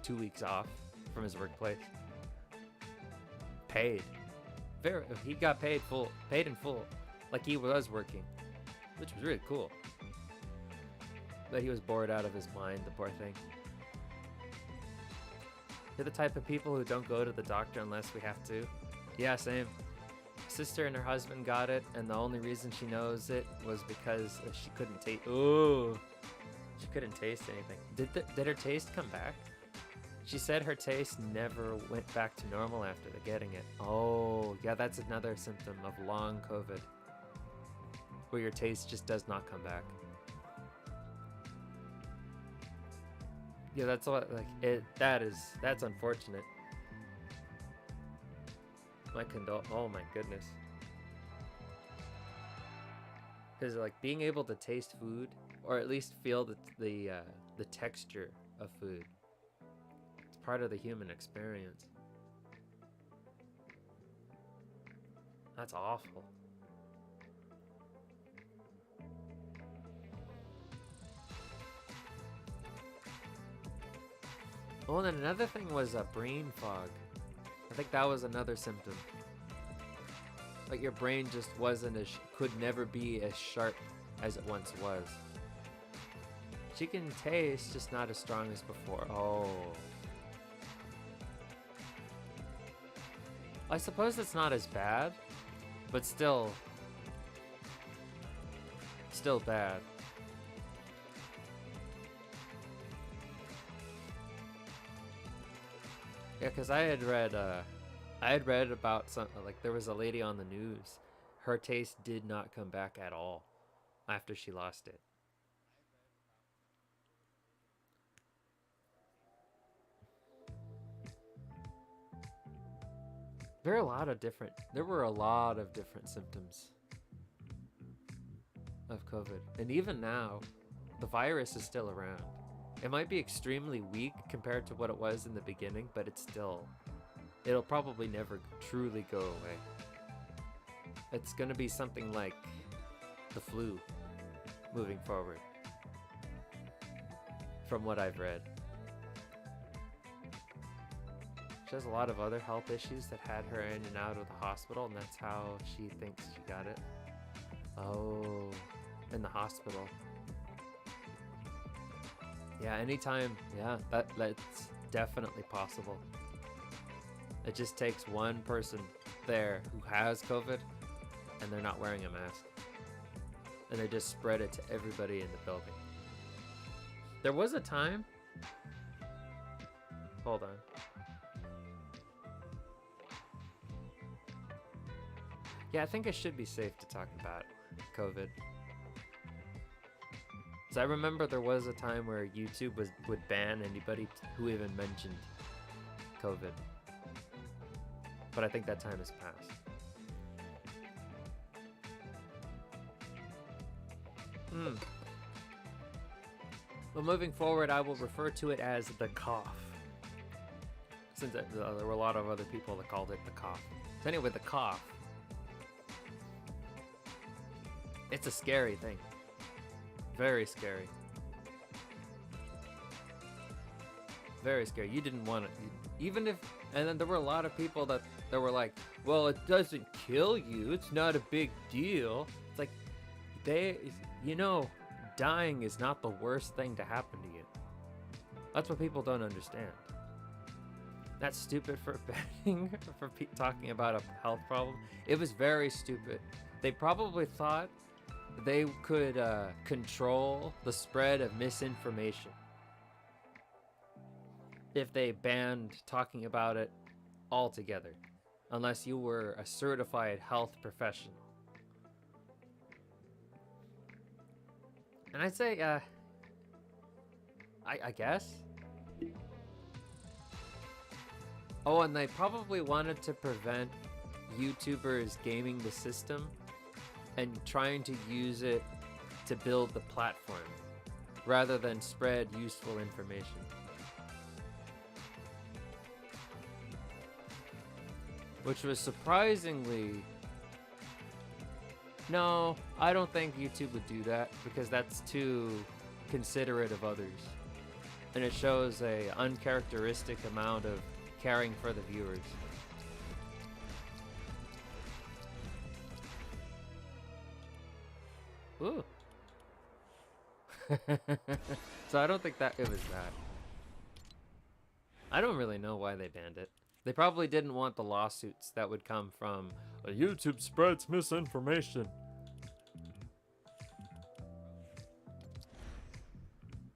2 weeks off from his workplace. Paid. He got paid in full, like he was working, which was really cool. But he was bored out of his mind, the poor thing. You're the type of people who don't go to the doctor unless we have to. Yeah, same. Sister and her husband got it, and the only reason she knows it was because she couldn't taste. Ooh, she couldn't taste anything. Did her taste come back? She said her taste never went back to normal after getting it. Oh, yeah, that's another symptom of long COVID, where your taste just does not come back. Yeah, that's what, like, that's unfortunate. Oh my goodness. Because, like, being able to taste food, or at least feel the texture of food, it's part of the human experience. That's awful. Oh, and then another thing was brain fog. I think that was another symptom. Like your brain just could never be as sharp as it once was. She can taste, just not as strong as before. Oh. I suppose it's not as bad, but still bad. Yeah, because I had read about something, like there was a lady on the news. Her taste did not come back at all after she lost it. There were a lot of different symptoms of COVID. And even now, the virus is still around. It might be extremely weak compared to what it was in the beginning, but it'll probably never truly go away. It's gonna be something like the flu moving forward, from what I've read. She has a lot of other health issues that had her in and out of the hospital, and that's how she thinks she got it. Oh, in the hospital. Yeah, anytime. Yeah, that's definitely possible. It just takes one person there who has COVID and they're not wearing a mask. And they just spread it to everybody in the building. There was a time. Hold on. Yeah, I think it should be safe to talk about COVID. So I remember there was a time where YouTube would ban anybody who even mentioned COVID. But I think that time has passed. Well, moving forward, I will refer to it as the cough. Since there were a lot of other people that called it the cough. So anyway, the cough. It's a scary thing. Very scary. Very scary. You didn't want it. Even if... And then there were a lot of people that were like, well, it doesn't kill you. It's not a big deal. It's like, dying is not the worst thing to happen to you. That's what people don't understand. That's stupid for betting, for talking about a health problem. It was very stupid. They probably thought they could control the spread of misinformation if they banned talking about it altogether, unless you were a certified health professional. And I'd say, I guess. Oh, and they probably wanted to prevent YouTubers gaming the system and trying to use it to build the platform rather than spread useful information. Which was surprisingly... No, I don't think YouTube would do that because that's too considerate of others. And it shows a uncharacteristic amount of caring for the viewers. Ooh. So I don't think that it was that. I don't really know why they banned it. They probably didn't want the lawsuits that would come from YouTube spreads misinformation.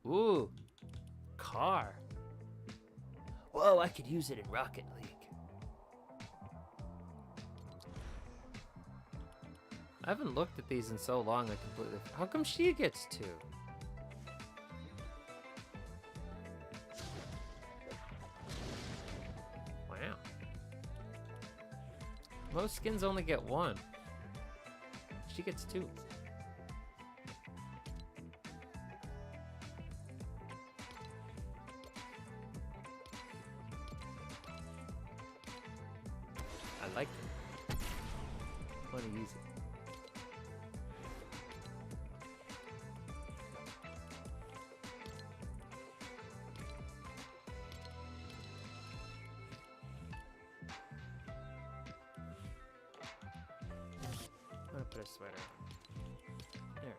Ooh, car. Whoa, I could use it in Rocket League. I haven't looked at these in so long. I completely. How come she gets two? Wow. Most skins only get one. She gets two. I like it. I want to use it. I'm gonna put a sweater. There.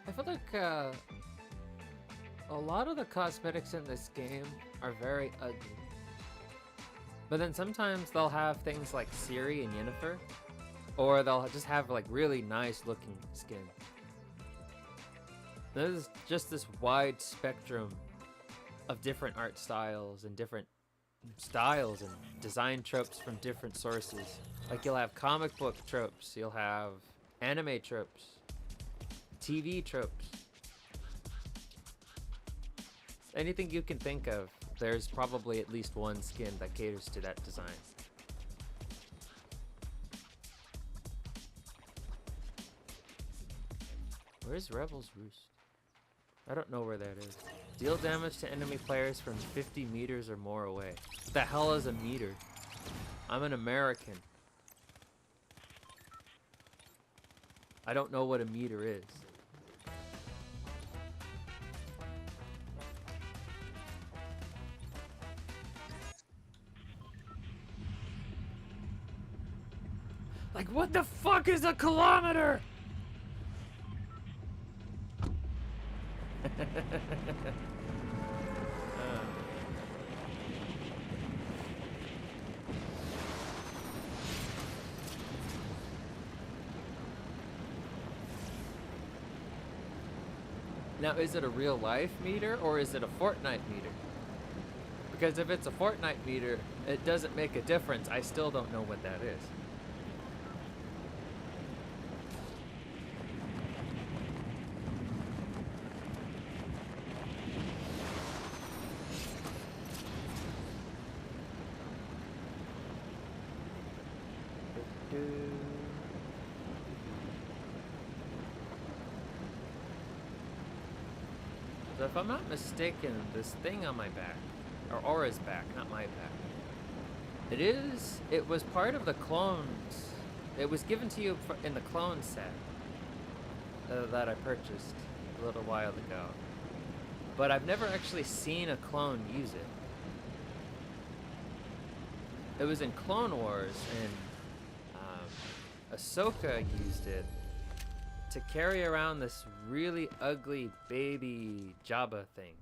I feel like a lot of the cosmetics in this game are very ugly. But then sometimes they'll have things like Siri and Yennefer, or they'll just have like really nice looking skin. There's just this wide spectrum of different art styles and different styles and design tropes from different sources. Like you'll have comic book tropes, you'll have anime tropes, TV tropes. Anything you can think of, there's probably at least one skin that caters to that design. Where's Rebel's Roost? I don't know where that is. Deal damage to enemy players from 50 meters or more away. What the hell is a meter? I'm an American. I don't know what a meter is. Like, what the fuck is a kilometer? Now, is it a real life meter or is it a Fortnite meter? Because if it's a Fortnite meter, it doesn't make a difference. I still don't know what that is. So if I'm not mistaken, this thing on my back, or Aura's back, not my back, it was part of the clones. It was given to you in the clone set that I purchased a little while ago. But I've never actually seen a clone use it. It was in Clone Wars, and Ahsoka used it to carry around this really ugly baby Jabba thing.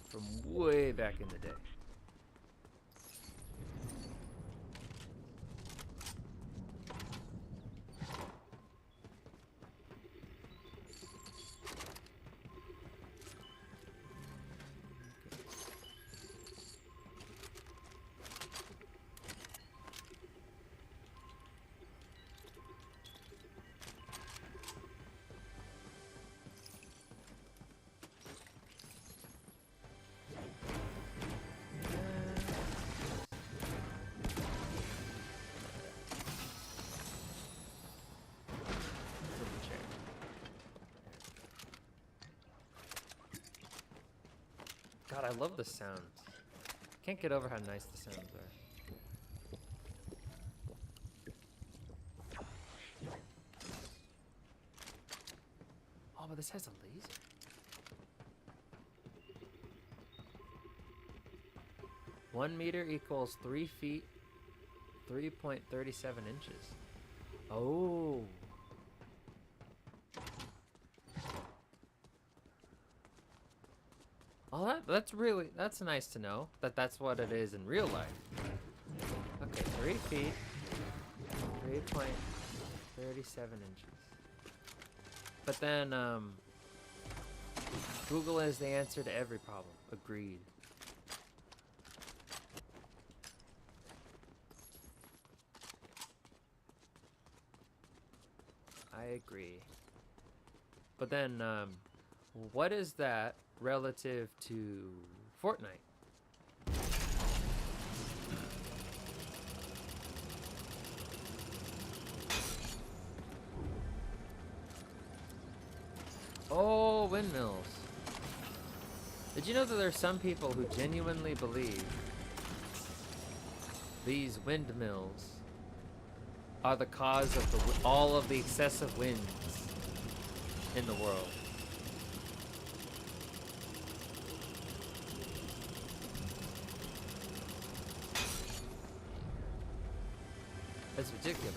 From way back in the day. God, I love the sounds. Can't get over how nice the sounds are. Oh, but this has a laser. One meter equals 3 feet, 3.37 inches. Oh. Oh, that's nice to know that that's what it is in real life. Okay, 3 feet, 3.37 inches. But then, Google is the answer to every problem. Agreed. I agree. But then, what is that relative to Fortnite? Oh, windmills. Did you know that there's some people who genuinely believe these windmills are the cause of all of the excessive winds in the world? It's ridiculous.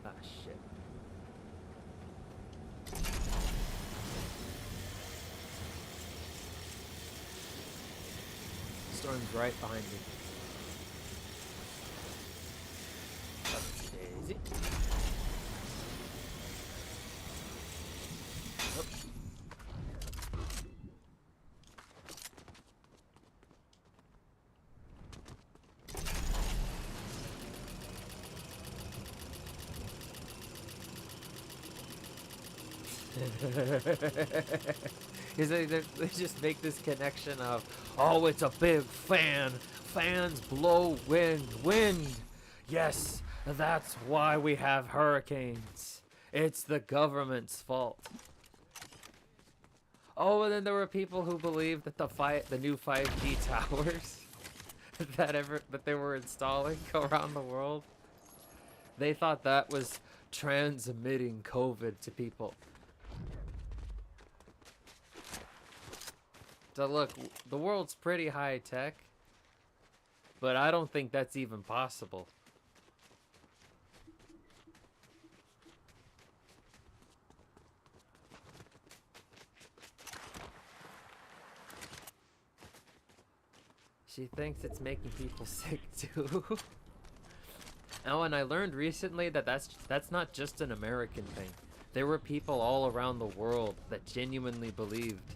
Ah, shit. Storm's right behind me. Daisy. Oh. They just make this connection of, oh, it's a big fan. Fans blow wind. Yes, that's why we have hurricanes. It's the government's fault. Oh, and then there were people who believed that the new 5G towers that they were installing around the world, they thought that was transmitting COVID to people. So look, the world's pretty high tech, but I don't think that's even possible. She thinks it's making people sick too. Oh, and I learned recently that that's not just an American thing. There were people all around the world that genuinely believed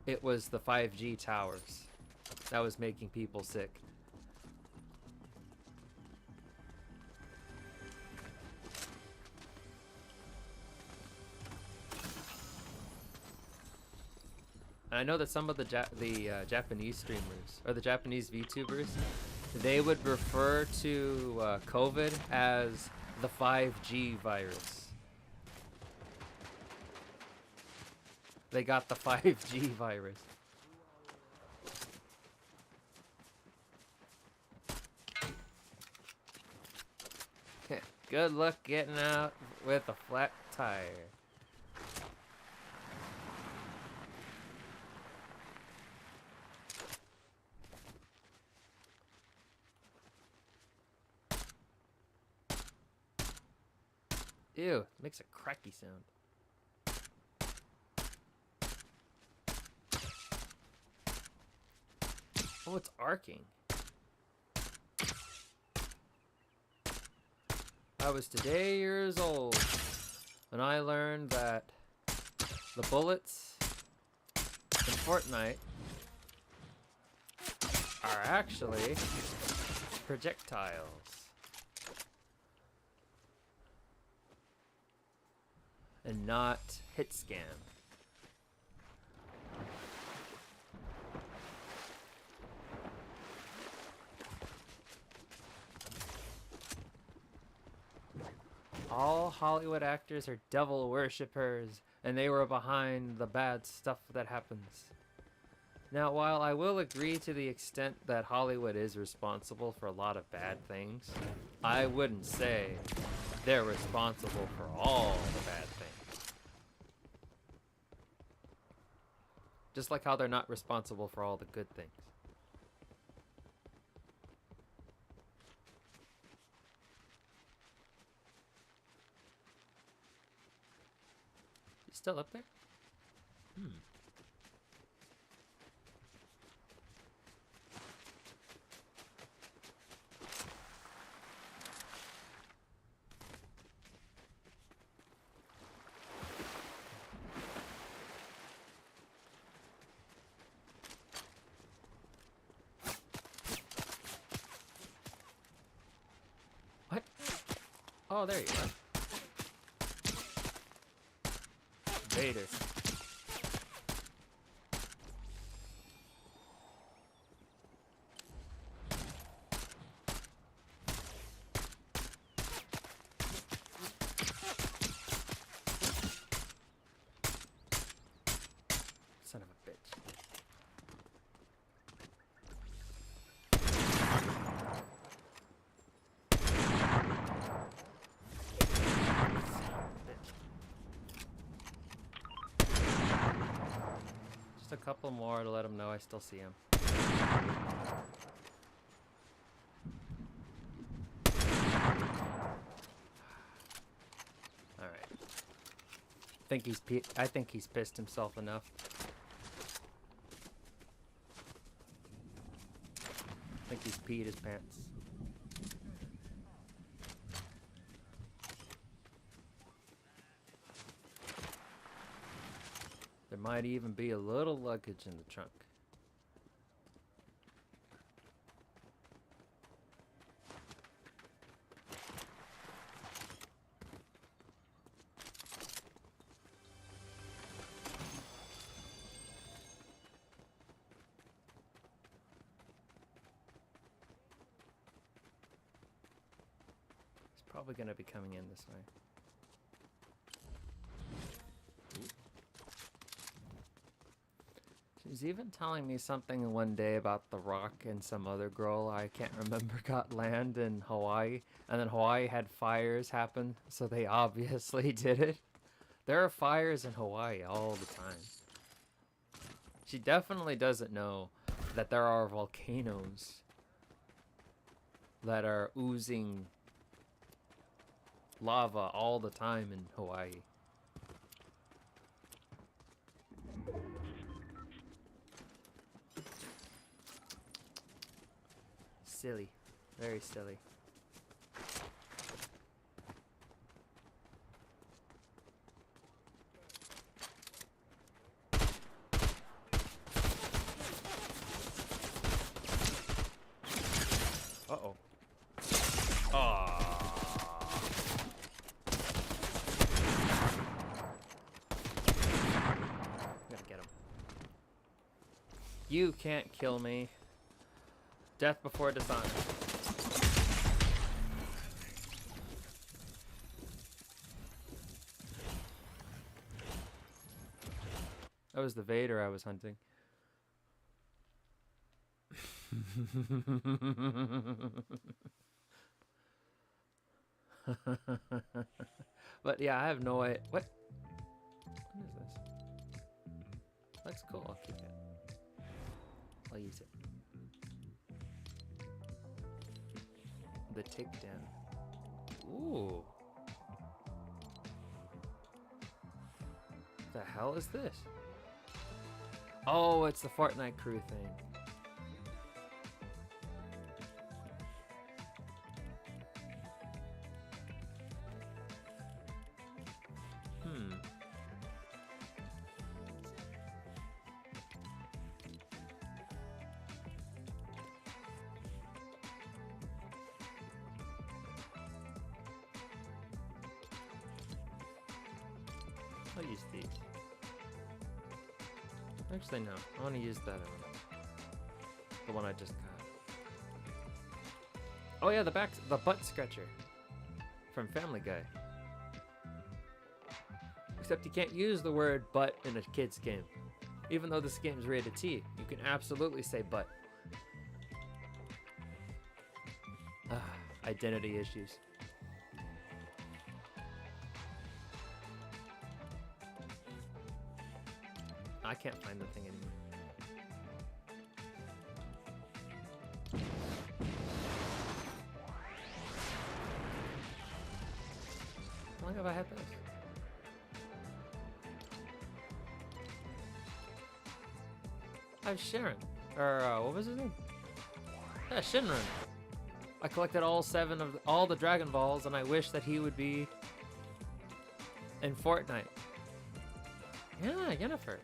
it was the 5G towers that was making people sick. And I know that some of the Japanese streamers, or the Japanese VTubers, they would refer to COVID as the 5G virus. They got the 5G virus. Good luck getting out with a flat tire. Ew, makes a cracky sound. Oh, it's arcing. I was today years old when I learned that the bullets in Fortnite are actually projectiles. And not hit scan. All Hollywood actors are devil worshippers. and they were behind the bad stuff that happens. Now, while I will agree to the extent that Hollywood is responsible for a lot of bad things, I wouldn't say they're responsible for all the bad things. Just like how they're not responsible for all the good things. You still up there? What? Oh, there you are. Vader. Son of a bitch. Just a couple more to let him know I still see him. All right. I think he's pissed himself enough. I think he's peed his pants. There might even be a little luggage in the trunk. He's probably going to be coming in this way. She's even telling me something one day about The Rock and some other girl I can't remember got land in Hawaii. And then Hawaii had fires happen, so they obviously did it. There are fires in Hawaii all the time. She definitely doesn't know that there are volcanoes that are oozing lava all the time in Hawaii. Silly. Very silly. Uh-oh. Gotta get him. You can't kill me. Death before dishonor. That was the Vader I was hunting. But yeah, I have no idea. What is this? Looks cool. I'll keep it. I'll use it. The takedown. Ooh. The hell is this? Oh, it's the Fortnite crew thing. I'll use these. Actually, no. I want to use that one. The one I just got. Oh yeah, the butt scratcher from Family Guy. Except you can't use the word but in a kid's game. Even though this game's rated T, you can absolutely say but. Identity issues. I can't find the thing anymore. How long have I had this? I have Sharon. Or, what was his name? Yeah, Shinran. I collected all the Dragon Balls, and I wish that he would be in Fortnite. Yeah, Jennifer.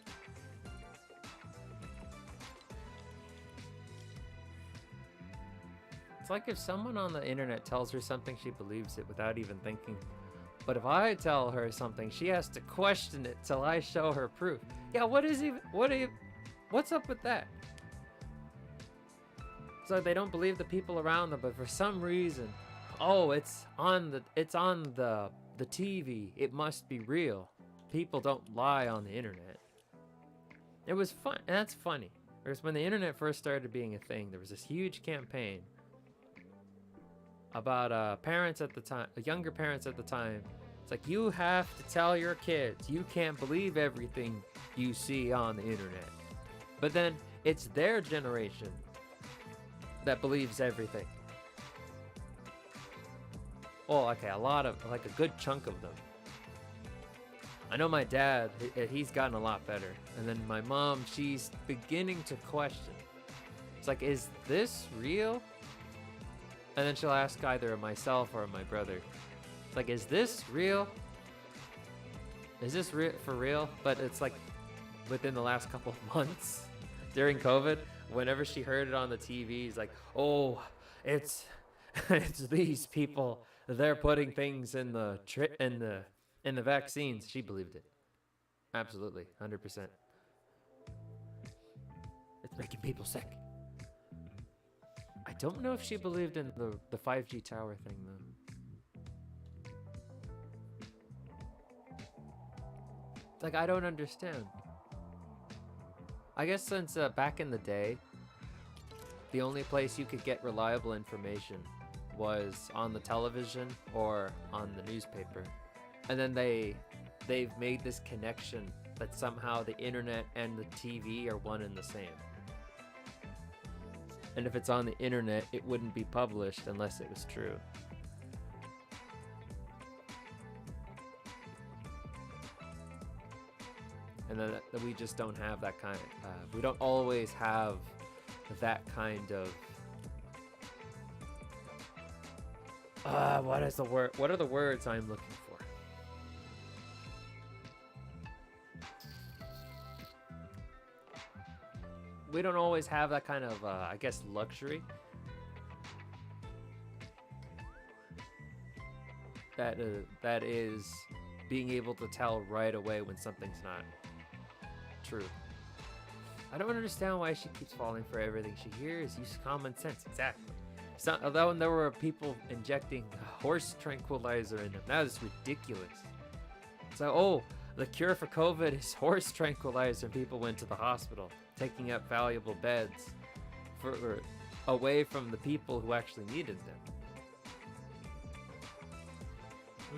It's like if someone on the internet tells her something, she believes it without even thinking. But if I tell her something, she has to question it till I show her proof. Yeah, what's up with that? So they don't believe the people around them, but for some reason, oh, it's on the TV. It must be real. People don't lie on the internet. It was fun, and that's funny. Because when the internet first started being a thing, there was this huge campaign about parents at the time, younger parents at the time. It's like, you have to tell your kids you can't believe everything you see on the internet. But then it's their generation that believes everything. Well, okay, a good chunk of them. I know my dad, he's gotten a lot better. And then my mom, she's beginning to question. It's like, is this real? And then she'll ask either myself or my brother. It's like, is this real? Is this for real? But it's like within the last couple of months during COVID, whenever she heard it on the TV, it's like, oh, it's these people. They're putting things in the vaccines. She believed it. Absolutely, 100%. It's making people sick. I don't know if she believed in the 5G tower thing, though. It's like, I don't understand. I guess since back in the day, the only place you could get reliable information was on the television or on the newspaper. And then they've made this connection that somehow the internet and the TV are one and the same. And if it's on the internet, it wouldn't be published unless it was true. And then we just don't have that kind of, we don't always have that kind of, what is the word? What are the words I'm looking for? We don't always have that kind of, I guess, luxury. That is being able to tell right away when something's not true. I don't understand why she keeps falling for everything she hears. Use common sense. Exactly. Although there were people injecting horse tranquilizer in them. That is ridiculous. So, oh, the cure for COVID is horse tranquilizer, and people went to the hospital, taking up valuable beds away from the people who actually needed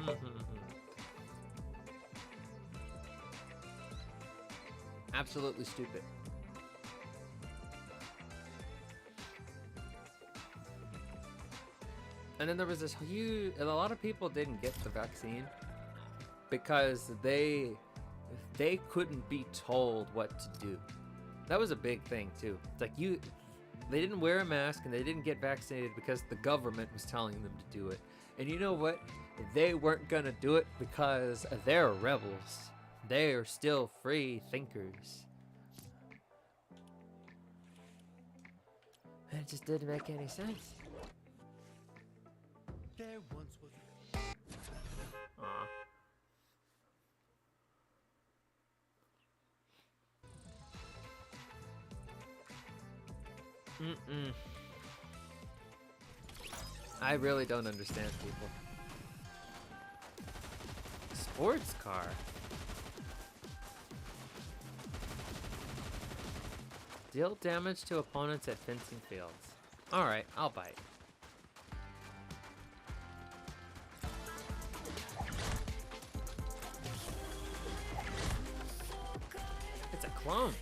them. Absolutely stupid. And then there was this huge, and a lot of people didn't get the vaccine because they couldn't be told what to do. That was a big thing too. It's like they didn't wear a mask and they didn't get vaccinated because the government was telling them to do it. And you know what? They weren't gonna do it because they're rebels. They are still free thinkers. And it just didn't make any sense. There once was I really don't understand people. Sports car? Deal damage to opponents at fencing fields. Alright, I'll bite. It's a clone.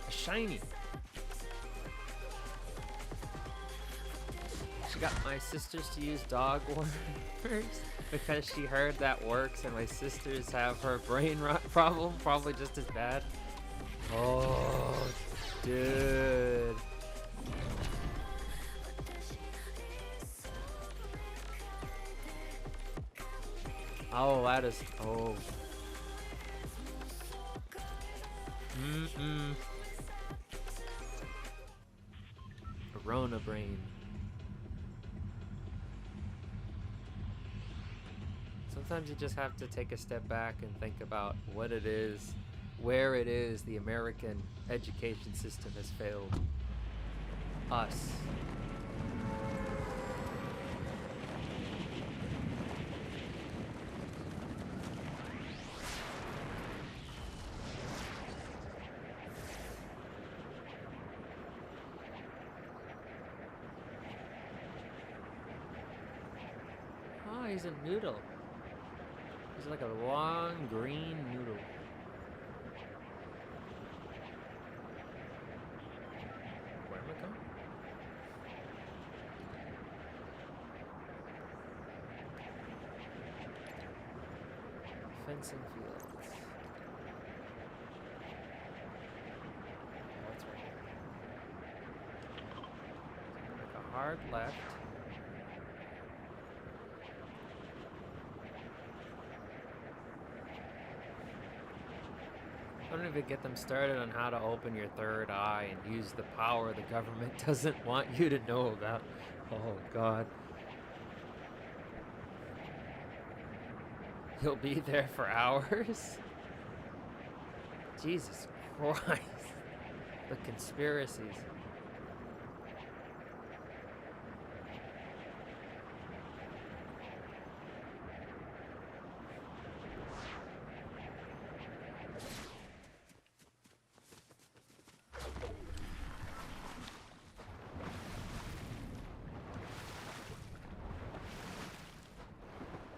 A shiny. She got my sisters to use dog warmers because she heard that works and my sisters have her brain rot problem probably just as bad. Oh, dude. Oh, that is... Oh. Corona brain. Sometimes you just have to take a step back and think about what it is, where it is the American education system has failed us. Oh, he's a noodle. He's like a long green noodle. Where am I going? Fencing fields. Oh, it's right here. Make a hard left. I don't even get them started on how to open your third eye and use the power the government doesn't want you to know about. Oh, God. You'll be there for hours? Jesus Christ. The conspiracies.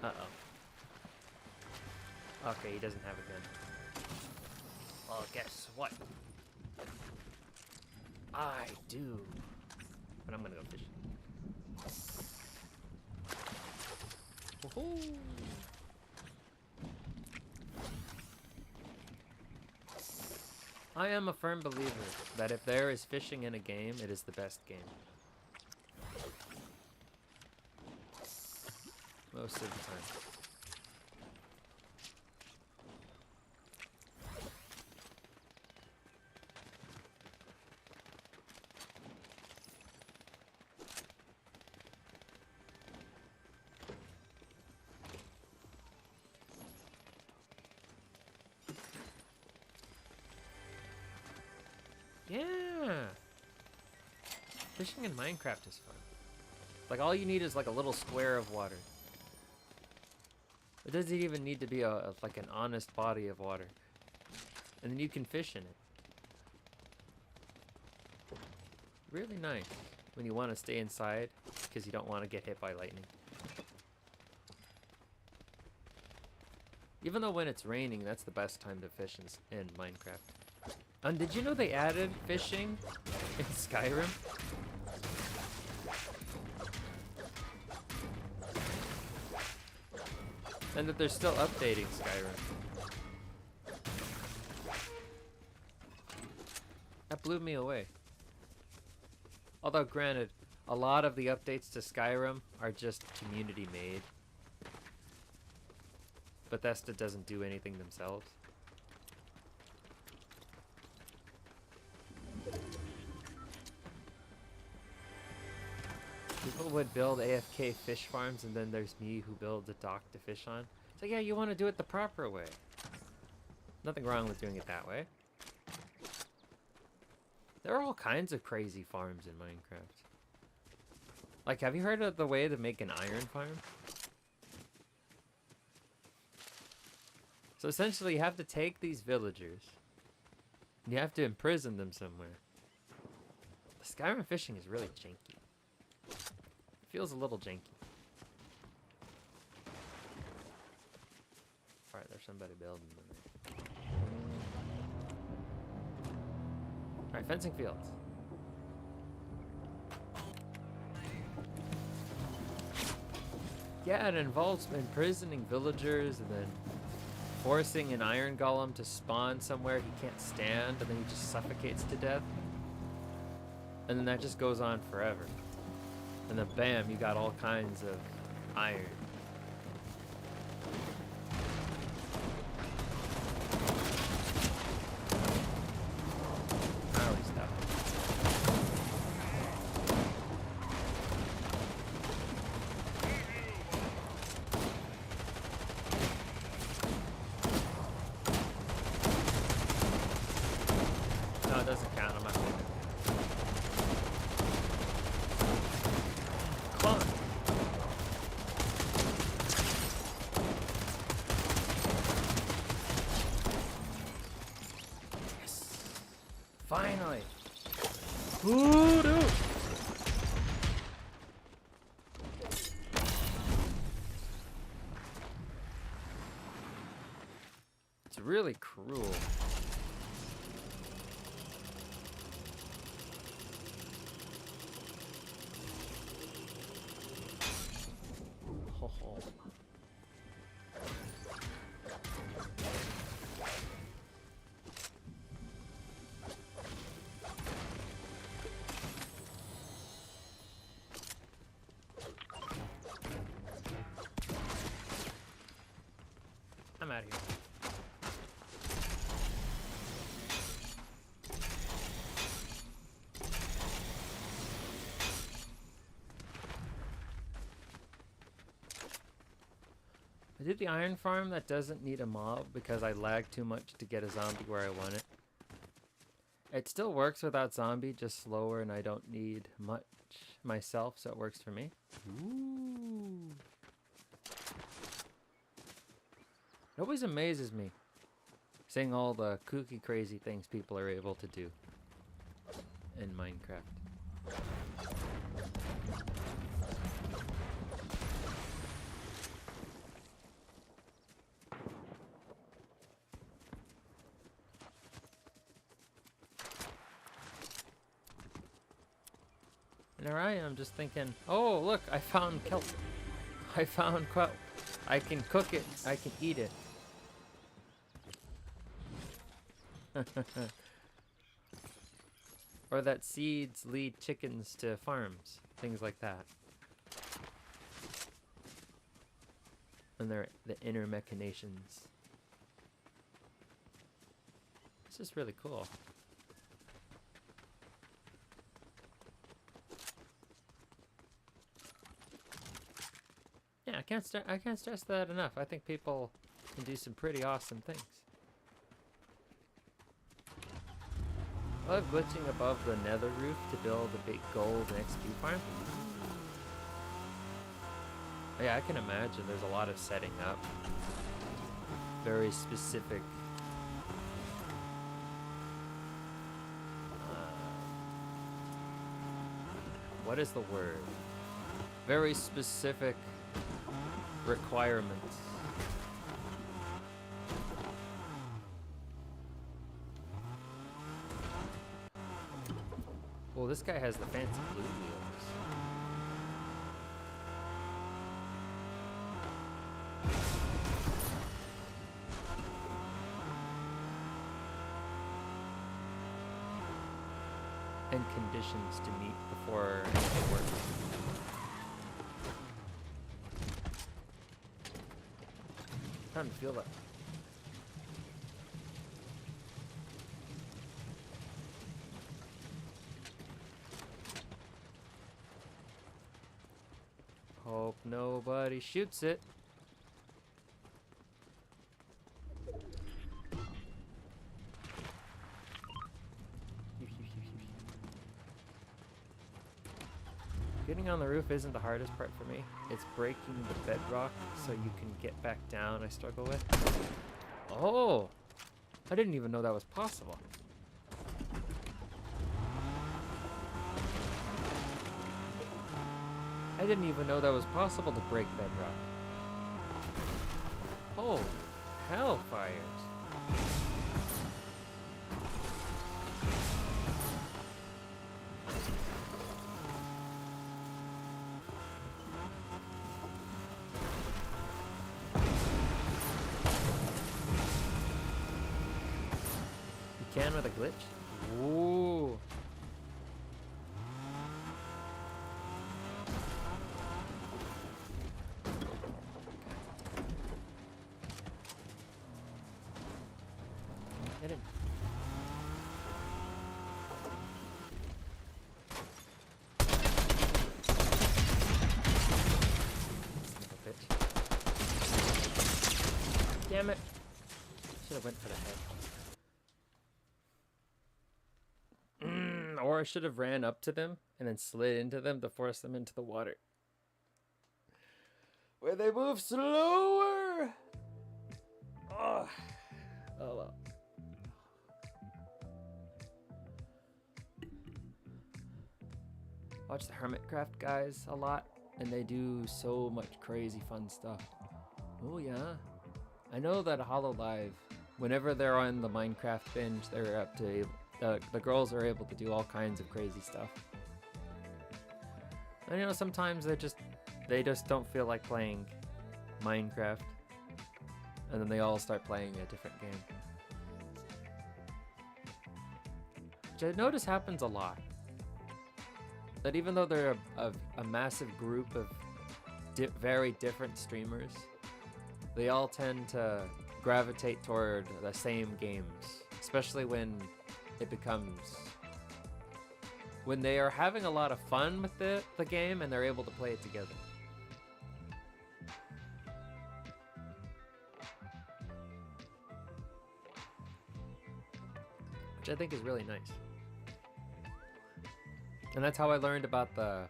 Uh-oh. Okay, he doesn't have a gun. Well, guess what? I do. But I'm gonna go fishing. Woohoo! I am a firm believer that if there is fishing in a game, it is the best game. Most of the time. Yeah! Fishing in Minecraft is fun. Like, all you need is like a little square of water. It doesn't even need to be like an honest body of water. And then you can fish in it. Really nice when you want to stay inside because you don't want to get hit by lightning. Even though when it's raining, that's the best time to fish in Minecraft. And did you know they added fishing in Skyrim? And that they're still updating Skyrim. That blew me away. Although granted, a lot of the updates to Skyrim are just community made. Bethesda doesn't do anything themselves. People would build AFK fish farms, and then there's me who builds a dock to fish on. So yeah, you want to do it the proper way. Nothing wrong with doing it that way. There are all kinds of crazy farms in Minecraft. Like, have you heard of the way to make an iron farm? So essentially, you have to take these villagers, and you have to imprison them somewhere. Skyrim fishing is really janky. It feels a little janky. Alright, there's somebody building in there. Alright, fencing fields. Yeah, it involves imprisoning villagers and then forcing an iron golem to spawn somewhere he can't stand, and then he just suffocates to death. And then that just goes on forever. And then bam, you got all kinds of iron. Gnarly stuff. No, it doesn't count. I'm not doing it. Come on. Yes. Finally. Voodoo. It's really cruel. Oh. I'm out of here. I did the iron farm that doesn't need a mob because I lagged too much to get a zombie where I want it. It still works without zombie, just slower, and I don't need much myself, so it works for me. Ooh. It always amazes me seeing all the kooky crazy things people are able to do in Minecraft. And there I am just thinking, oh look, I found kelp. I found kelp. I can cook it, I can eat it. Or that seeds lead chickens to farms, things like that. And they're the inner machinations. It's just really cool. Yeah, I can't stress that enough. I think people can do some pretty awesome things. I love glitching above the nether roof to build a big gold and XP farm. Yeah, I can imagine there's a lot of setting up. Very specific. What is the word? Very specific requirements. Well, this guy has the fancy blue wheels. And conditions to meet before anything works. Time to feel that. Hope nobody shoots it. Getting on the roof isn't the hardest part for me. It's breaking the bedrock so you can get back down I struggle with. Oh! I didn't even know that was possible. I didn't even know that was possible to break bedrock. Oh, hellfires. You can with a glitch? Ooh. Hit it. Son of a bitch. Damn it. Should have went for the head. Or I should have ran up to them and then slid into them to force them into the water. Where they move slower. Oh, oh well. Watch the Hermitcraft guys a lot, and they do so much crazy fun stuff. Oh yeah. I know that HoloLive, whenever they're on the Minecraft binge, they're up to the girls are able to do all kinds of crazy stuff. And you know, sometimes they just don't feel like playing Minecraft, and then they all start playing a different game, which I notice happens a lot. That even though they're a massive group of very different streamers, they all tend to gravitate toward the same games, especially when when they are having a lot of fun with the game and they're able to play it together. Which I think is really nice. And that's how I learned about the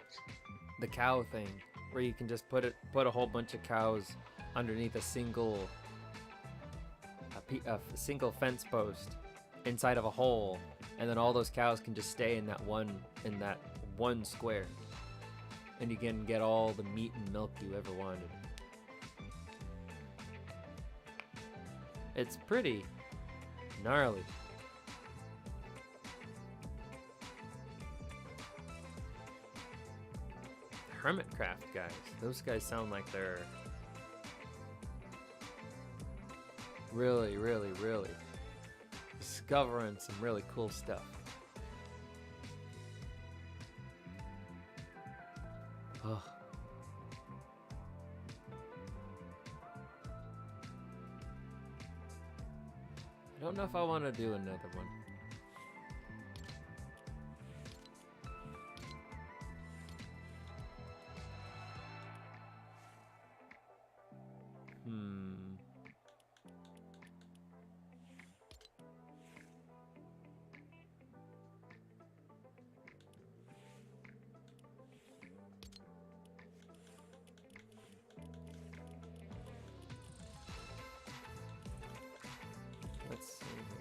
cow thing, where you can just put a whole bunch of cows underneath a single fence post inside of a hole, and then all those cows can just stay in that one square, and you can get all the meat and milk you ever wanted. It's pretty gnarly. Hermitcraft guys, those guys sound like they're really discovering some really cool stuff. Oh. I don't know if I want to do another one. Let's see here.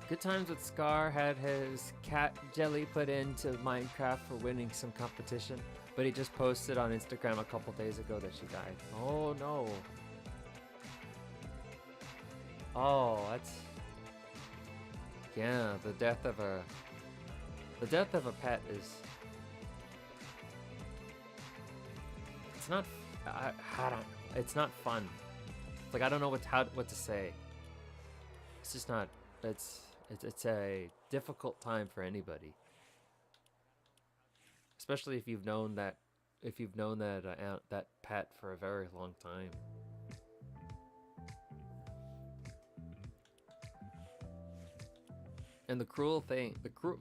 Good Times with Scar had his cat jelly put into Minecraft for winning some competition, but he just posted on Instagram a couple days ago that she died. Oh no. Oh, that's... Yeah, the death of a pet is... It's not... it's not fun. Like, I don't know what to say. It's just not... It's a difficult time for anybody. Especially if you've known that that pet for a very long time. And the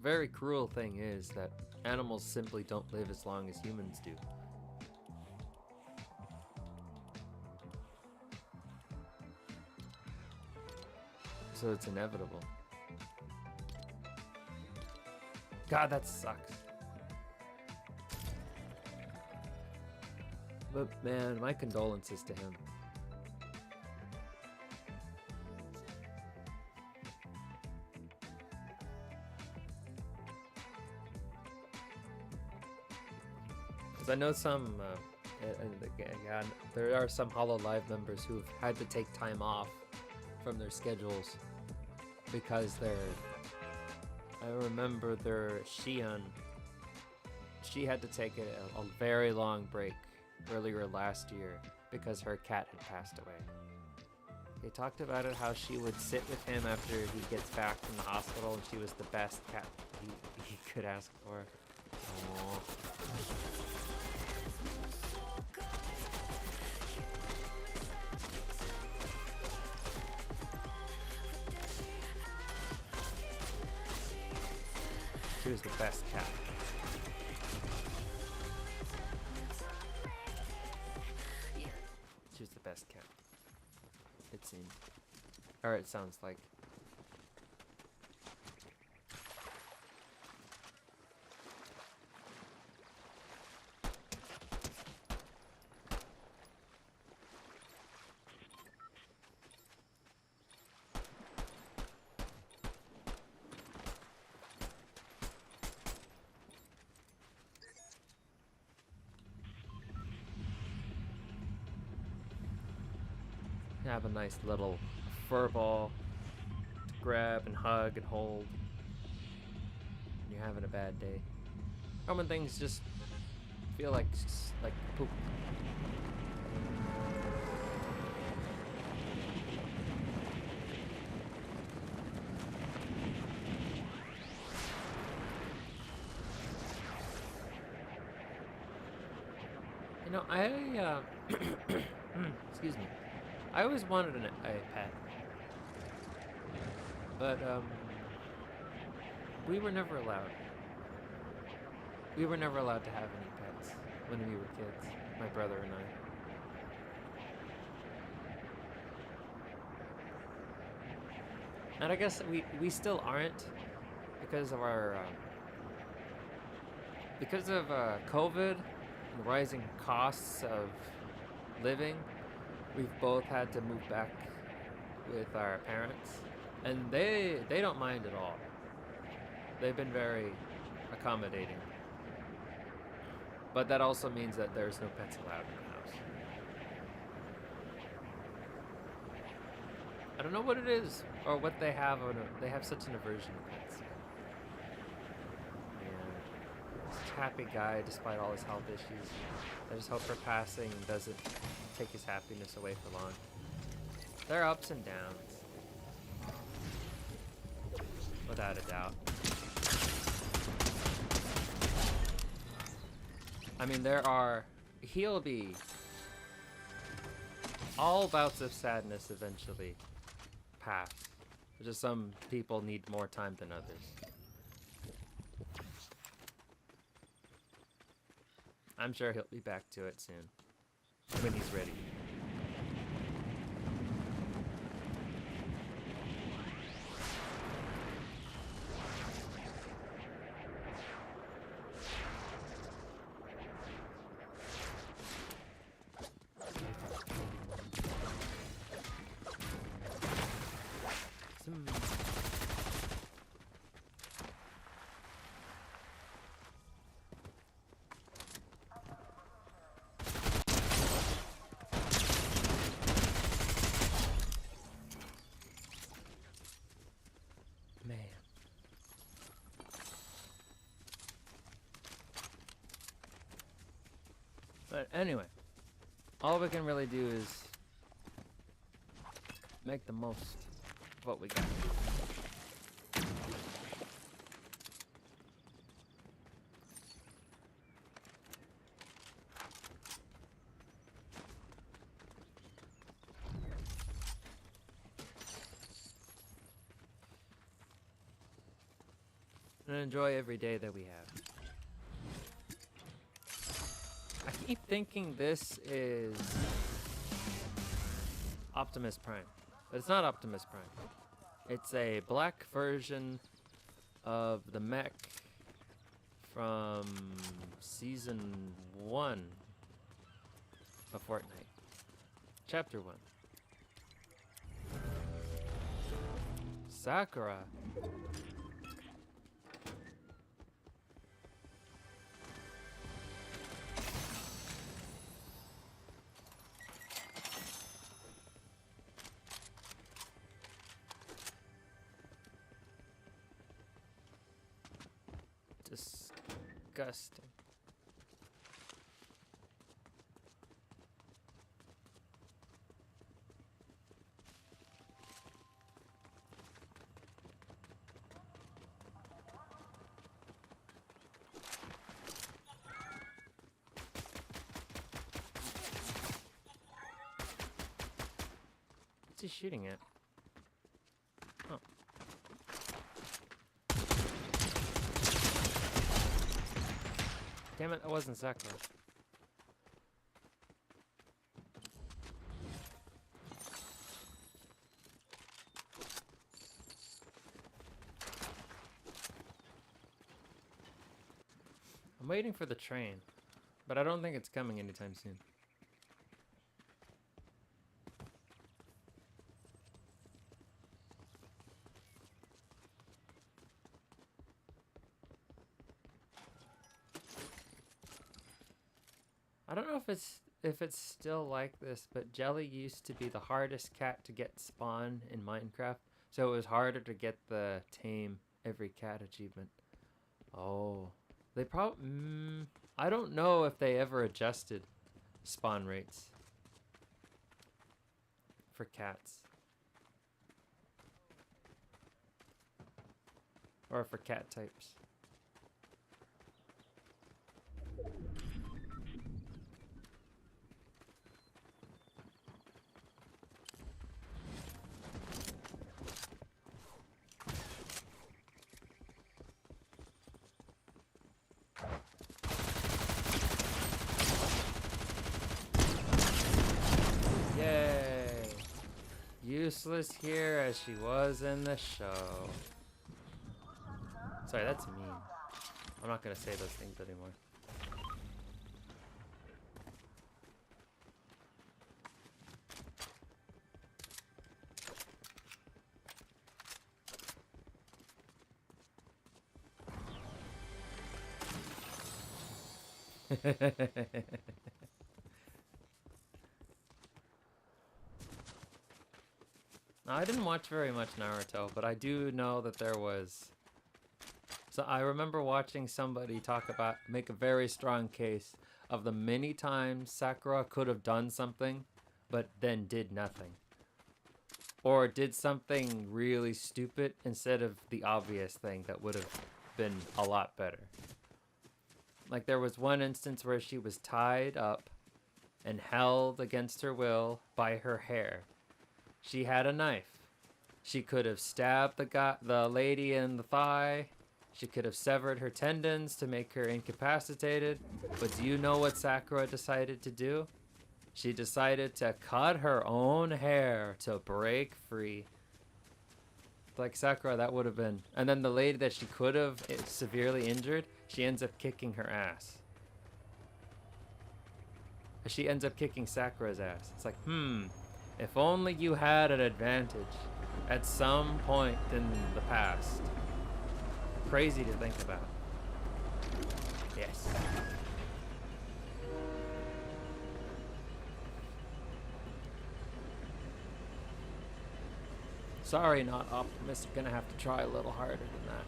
very cruel thing is that animals simply don't live as long as humans do. So it's inevitable. God, that sucks. But man, my condolences to him. Because I know some, again, there are some Hollow Live members who've had to take time off from their schedules because I remember Shion, she had to take a very long break earlier last year because her cat had passed away. They talked about it, how she would sit with him after he gets back from the hospital, and she was the best cat he could ask for. Aww. She was the best cat. She was the best cat. It seemed. Or it sounds like. Have a nice little fur ball to grab and hug and hold when you're having a bad day, or when things just feel like poop. You know, excuse me. I always wanted a pet, but we were never allowed. We were never allowed to have any pets when we were kids, my brother and I. And I guess we still aren't because of our COVID and the rising costs of living. We've both had to move back with our parents, and they don't mind at all. They've been very accommodating. But that also means that there's no pets allowed in the house. I don't know what it is or what they have. They have such an aversion to pets. Yeah. Such a happy guy despite all his health issues. I just hope her passing doesn't take his happiness away for long. There are ups and downs, without a doubt. I mean, he'll be, all bouts of sadness eventually pass. Just some people need more time than others. I'm sure he'll be back to it soon. When he's ready. But anyway, all we can really do is make the most of what we got. And enjoy every day that we have. I keep thinking this is Optimus Prime, but it's not Optimus Prime. It's a black version of the mech from Season 1 of Fortnite. Chapter 1. Sakura. Disgusting. What's he shooting at? Oh. Damn it, that wasn't Sakura. I'm waiting for the train, but I don't think it's coming anytime soon. I don't know if it's still like this, but Jelly used to be the hardest cat to get spawn in Minecraft, so it was harder to get the tame every cat achievement. Oh, they probably I don't know if they ever adjusted spawn rates for cats or for cat types. Useless here as she was in the show. Sorry, that's mean. I'm not gonna say those things anymore. Now, I didn't watch very much Naruto, but I do know that there was. So I remember watching somebody make a very strong case of the many times Sakura could have done something, but then did nothing. Or did something really stupid instead of the obvious thing that would have been a lot better. Like there was one instance where she was tied up and held against her will by her hair. She had a knife. She could have stabbed the lady in the thigh. She could have severed her tendons to make her incapacitated. But do you know what Sakura decided to do? She decided to cut her own hair to break free. Like Sakura, that would have been. And then the lady that she could have severely injured, she ends up kicking her ass. She ends up kicking Sakura's ass. It's like, if only you had an advantage at some point in the past. Crazy to think about. Yes. Sorry, not optimist. Gonna have to try a little harder than that.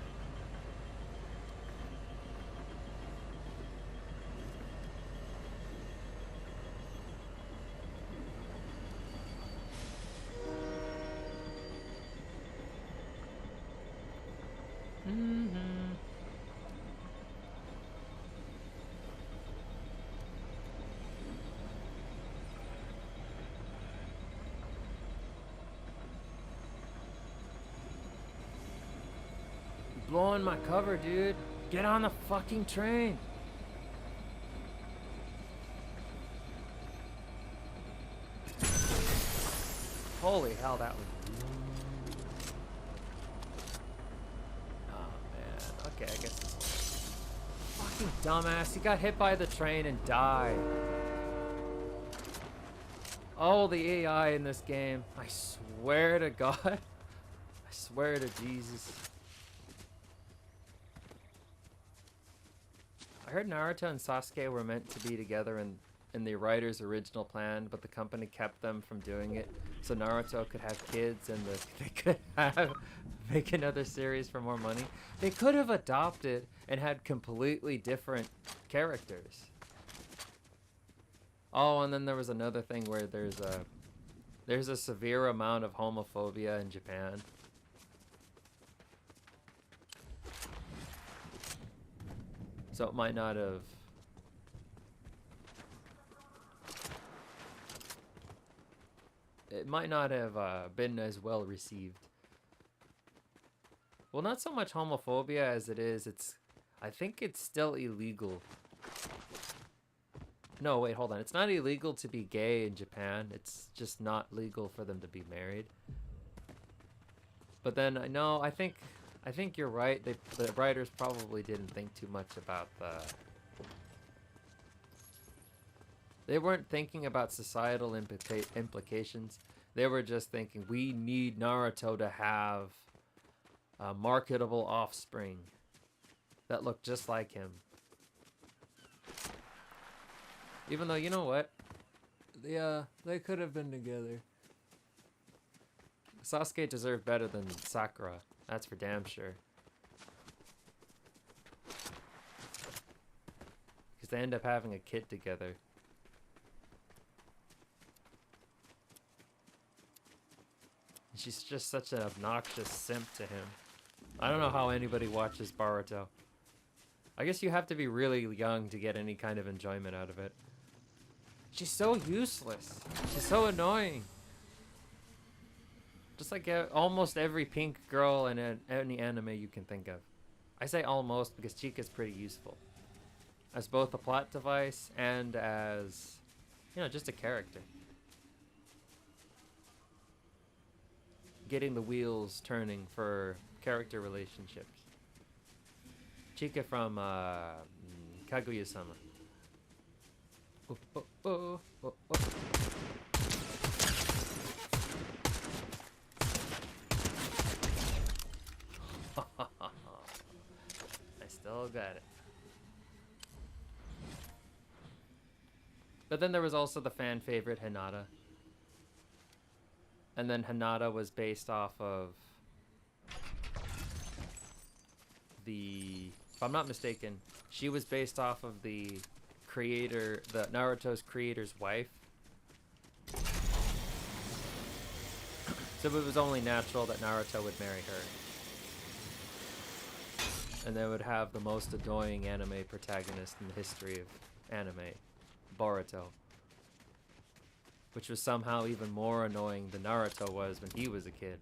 Blowing my cover, dude. Get on the fucking train. Holy hell, that was... Oh, man. Okay, I guess it's... Fucking dumbass. He got hit by the train and died. Oh, the AI in this game. I swear to God. I swear to Jesus. I heard Naruto and Sasuke were meant to be together in the writer's original plan, but the company kept them from doing it so Naruto could have kids and they could have make another series for more money. They could have adopted and had completely different characters. Oh, and then there was another thing where there's a severe amount of homophobia in Japan. So it might not have... It might not have been as well received. Well, not so much homophobia as it is, I think it's still illegal. No, wait, hold on. It's not illegal to be gay in Japan. It's just not legal for them to be married. But then, no, I think you're right. The writers probably didn't think too much about They weren't thinking about societal implications. They were just thinking, we need Naruto to have a marketable offspring that look just like him. Even though, you know what? Yeah, they could have been together. Sasuke deserved better than Sakura. That's for damn sure. Because they end up having a kid together. And she's just such an obnoxious simp to him. I don't know how anybody watches Boruto. I guess you have to be really young to get any kind of enjoyment out of it. She's so useless. She's so annoying. Just like almost every pink girl in any anime you can think of. I say almost because Chica's pretty useful. As both a plot device and as, you know, just a character. Getting the wheels turning for character relationships. Chika from Kaguya-sama. Oh, oh, oh, oh, oh. I still got it. But then there was also the fan favorite Hinata. And then Hinata was based off of the... If I'm not mistaken, she was based off of the creator, the Naruto's creator's wife. So it was only natural that Naruto would marry her. And they would have the most annoying anime protagonist in the history of anime, Boruto. Which was somehow even more annoying than Naruto was when he was a kid.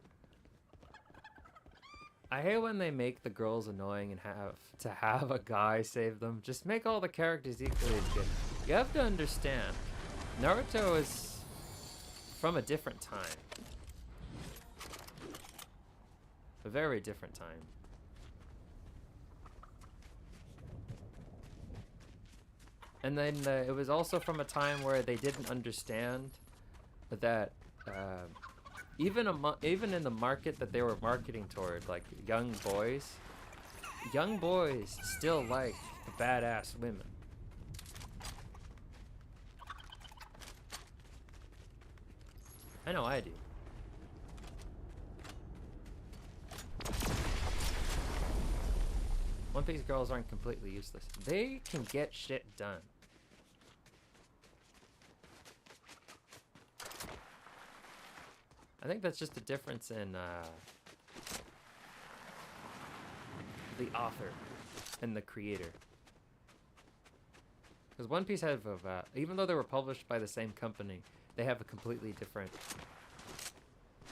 I hate when they make the girls annoying and have a guy save them. Just make all the characters equally as good. You have to understand, Naruto is from a different time. A very different time. And then it was also from a time where they didn't understand that even in the market that they were marketing toward, like young boys still like the badass women. I know I do. One Piece girls aren't completely useless. They can get shit done. I think that's just a difference in the author and the creator. Because One Piece have, even though they were published by the same company, they have a completely different...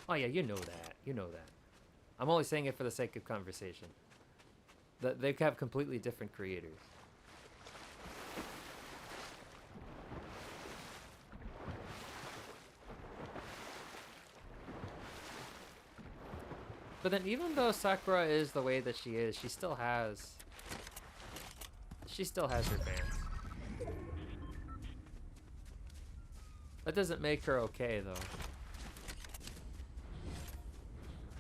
Oh yeah, you know that. You know that. I'm only saying it for the sake of conversation. They have completely different creators. But then even though Sakura is the way that she is, she still has her fans. That doesn't make her okay though.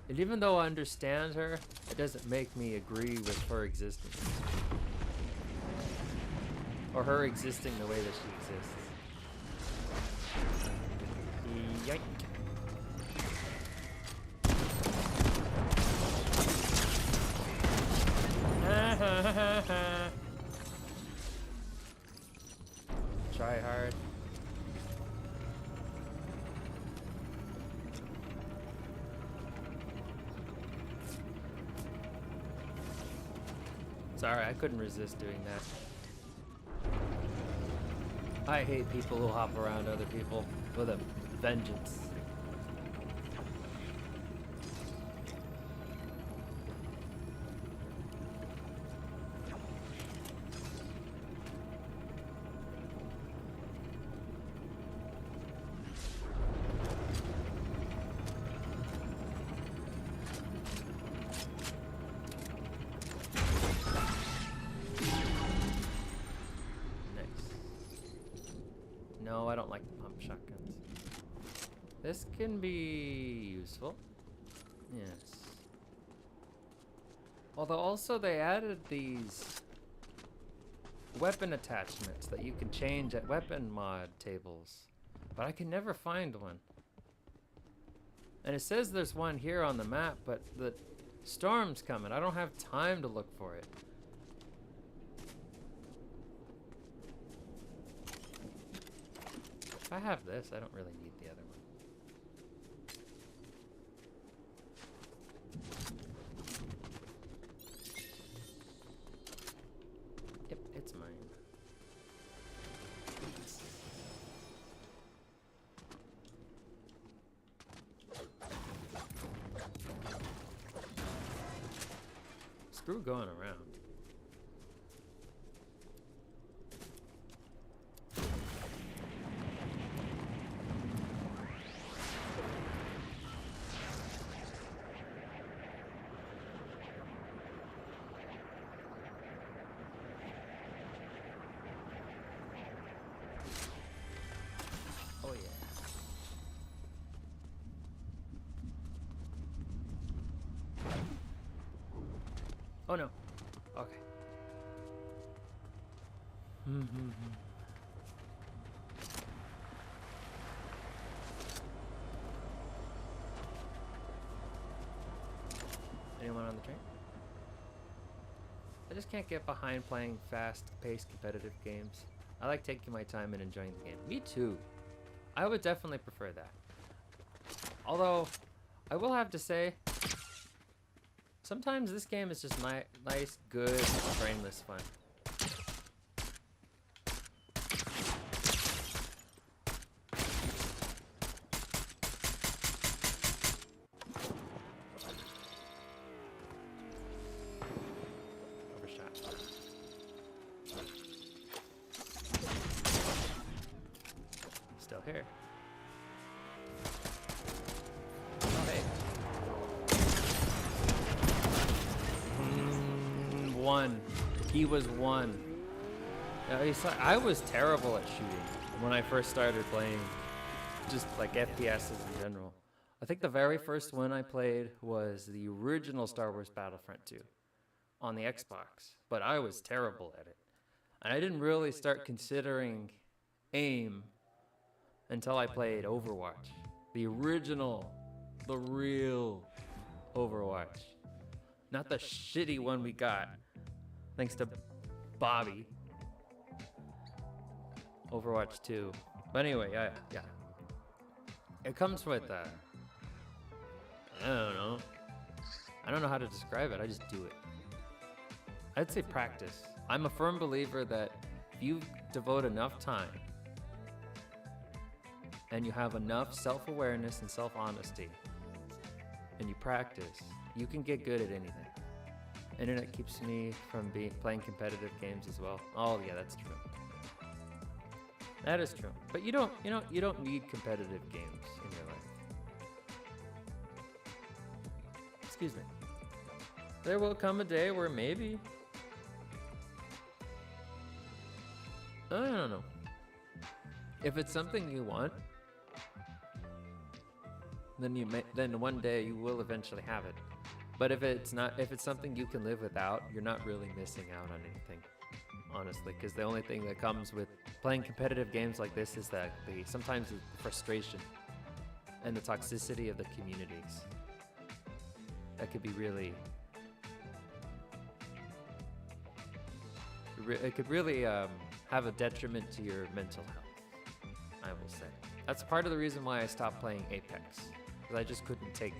And even though I understand her, it doesn't make me agree with her existence. Or her existing the way that she exists. Yike. try hard. Sorry, I couldn't resist doing that. I hate people who hop around other people with a vengeance. No, I don't like the pump shotguns. This can be useful. Yes. Although also they added these weapon attachments that you can change at weapon mod tables. But I can never find one. And it says there's one here on the map, but the storm's coming. I don't have time to look for it. If I have this, I don't really need the other one. Yep, it's mine. Screw going around. Oh yeah. Oh no. Okay. Anyone on the train? I just can't get behind playing fast-paced competitive games. I like taking my time and enjoying the game. Me too. I would definitely prefer that. Although, I will have to say, sometimes this game is just nice, good, brainless fun. Overshot. Still here. Oh, hey. One. He was one. I was terrible at shooting when I first started playing, just like FPSs in general. I think the very first one I played was the original Star Wars Battlefront 2 on the Xbox, but I was terrible at it. And I didn't really start considering aim until I played Overwatch. The original, the real Overwatch. Not the shitty one we got, thanks to Bobby. Overwatch 2. But anyway, yeah. It comes with, I don't know how to describe it, I just do it. I'd say practice. I'm a firm believer that if you devote enough time and you have enough self-awareness and self-honesty and you practice, you can get good at anything. Internet keeps me from playing competitive games as well. Oh yeah, that's true. That is true. But you don't need competitive games in your life. Excuse me. There will come a day where maybe, I don't know. If it's something you want, then one day you will eventually have it. But if it's something you can live without, you're not really missing out on anything, honestly. Because the only thing that comes with playing competitive games like this is that sometimes the frustration and the toxicity of the communities. That could be really, it could really have a detriment to your mental health, I will say. That's part of the reason why I stopped playing Apex, because I just couldn't take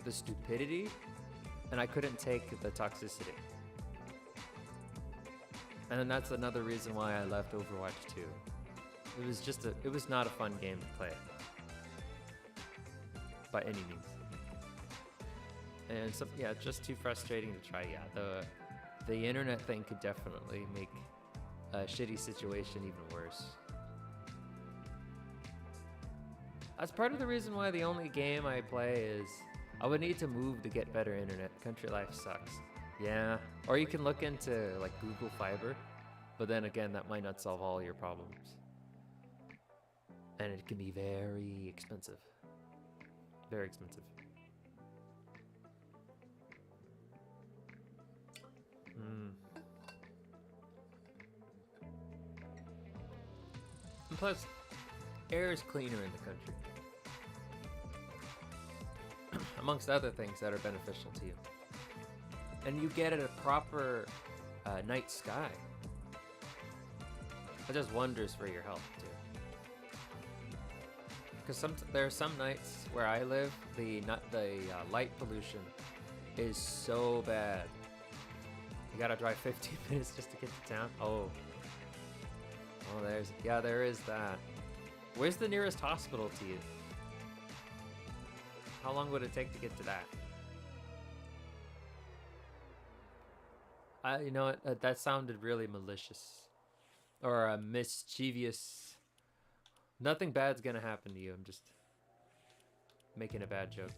the stupidity, and I couldn't take the toxicity. And then that's another reason why I left Overwatch 2. It was not a fun game to play by any means. And yeah, just too frustrating to try. Yeah, the internet thing could definitely make a shitty situation even worse. That's part of the reason why the only game I play is I would need to move to get better internet. Country life sucks. Yeah, or you can look into like Google Fiber, but then again, that might not solve all your problems. And it can be very expensive. Very expensive. And plus, air is cleaner in the country. Amongst other things that are beneficial to you. And you get a proper night sky. It does wonders for your health too. Because there are some nights where I live, the light pollution is so bad. You gotta drive 15 minutes just to get to town. Oh, there is that. Where's the nearest hospital to you? How long would it take to get to that? You know what? That sounded really malicious. Or mischievous. Nothing bad's gonna happen to you. I'm just making a bad joke.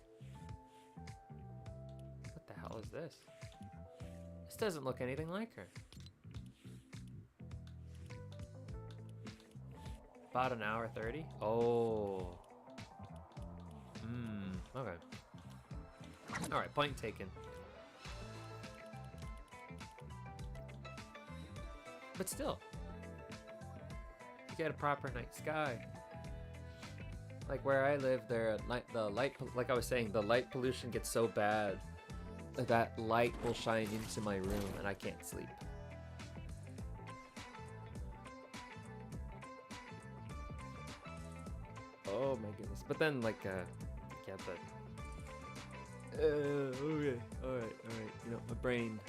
What the hell is this? This doesn't look anything like her. About an hour 30? Oh. Okay. Alright, point taken. But still, you get a proper night sky. Like where I live, like I was saying, the light pollution gets so bad that light will shine into my room and I can't sleep. Oh my goodness. But then like yeah, but okay, alright. You know, my brain,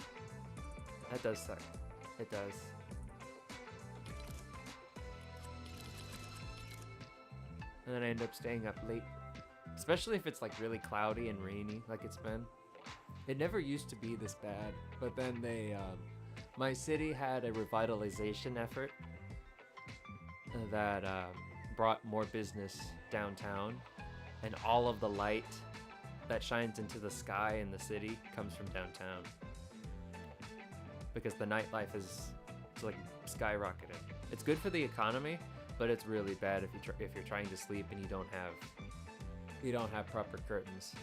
that does suck. It does. And then I end up staying up late, especially if it's like really cloudy and rainy like it's been. It never used to be this bad, but then my city had a revitalization effort that brought more business downtown, and all of the light that shines into the sky in the city comes from downtown because the nightlife is like skyrocketed. It's good for the economy, but it's really bad if you're trying to sleep and you don't have proper curtains.